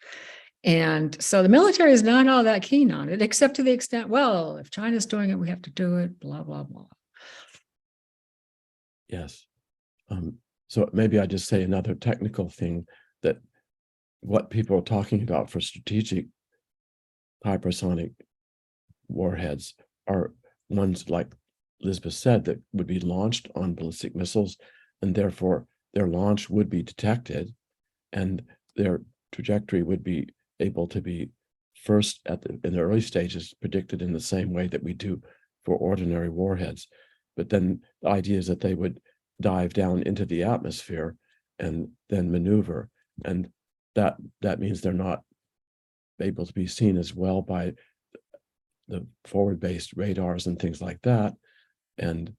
C: And so the military is not all that keen on it, except to the extent, well, if China's doing it, we have to do it, blah, blah, blah.
A: Yes. So maybe I just say another technical thing, that what people are talking about for strategic hypersonic warheads are ones, like Elizabeth said, that would be launched on ballistic missiles, and therefore their launch would be detected and their trajectory would be able to be first in the early stages predicted in the same way that we do for ordinary warheads. But then the idea is that they would dive down into the atmosphere and then maneuver, and that means they're not able to be seen as well by the forward-based radars and things like that, and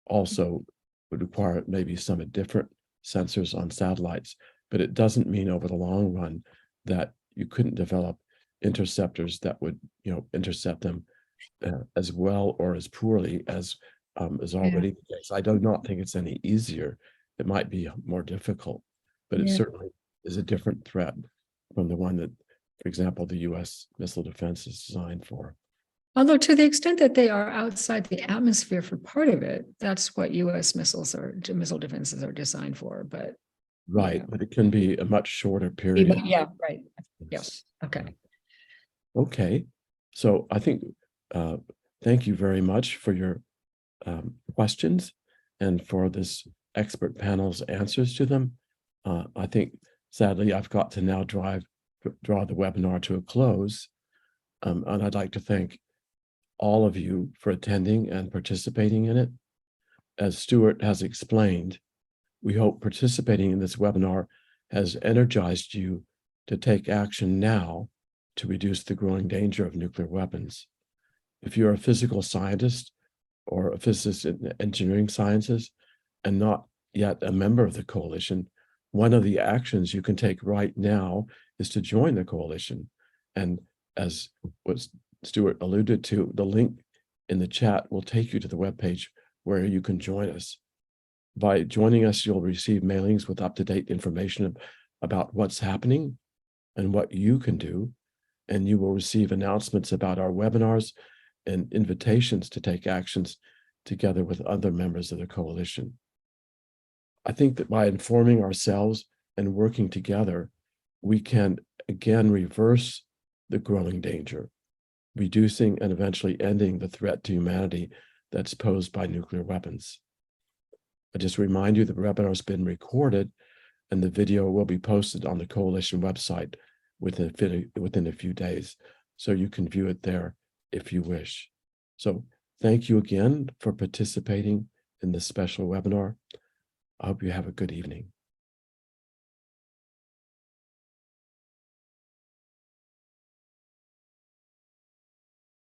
A: also would require maybe some different sensors on satellites. But it doesn't mean over the long run that you couldn't develop interceptors that would, intercept them as well or as poorly as is already the case. I do not think it's any easier. It might be more difficult, but it
C: Yeah.
A: certainly is a different threat from the one that, for example, the U.S. missile defense is designed for.
C: Although to the extent that they are outside the atmosphere for part of it, that's what U.S. missile defenses are designed for. But
A: Right,
C: yeah.
A: but it can be a much shorter period.
C: Yeah, right. Yes. Okay.
A: Okay, so I think, thank you very much for your questions and for this expert panel's answers to them. I think sadly I've got to now draw the webinar to a close. And I'd like to thank all of you for attending and participating in it. As Stuart has explained, we hope participating in this webinar has energized you to take action now to reduce the growing danger of nuclear weapons. If you're a physical scientist or a physicist in engineering sciences and not yet a member of the coalition, one of the actions you can take right now is to join the coalition. And as what Stuart alluded to, the link in the chat will take you to the webpage where you can join us. By joining us, you'll receive mailings with up-to-date information about what's happening and what you can do. And you will receive announcements about our webinars and invitations to take actions together with other members of the coalition. I think that by informing ourselves and working together, we can again reverse the growing danger, reducing and eventually ending the threat to humanity that's posed by nuclear weapons. I just remind you the webinar has been recorded and the video will be posted on the coalition website within a few days, so you can view it there if you wish. So thank you again for participating in this special webinar. I hope you have a good evening.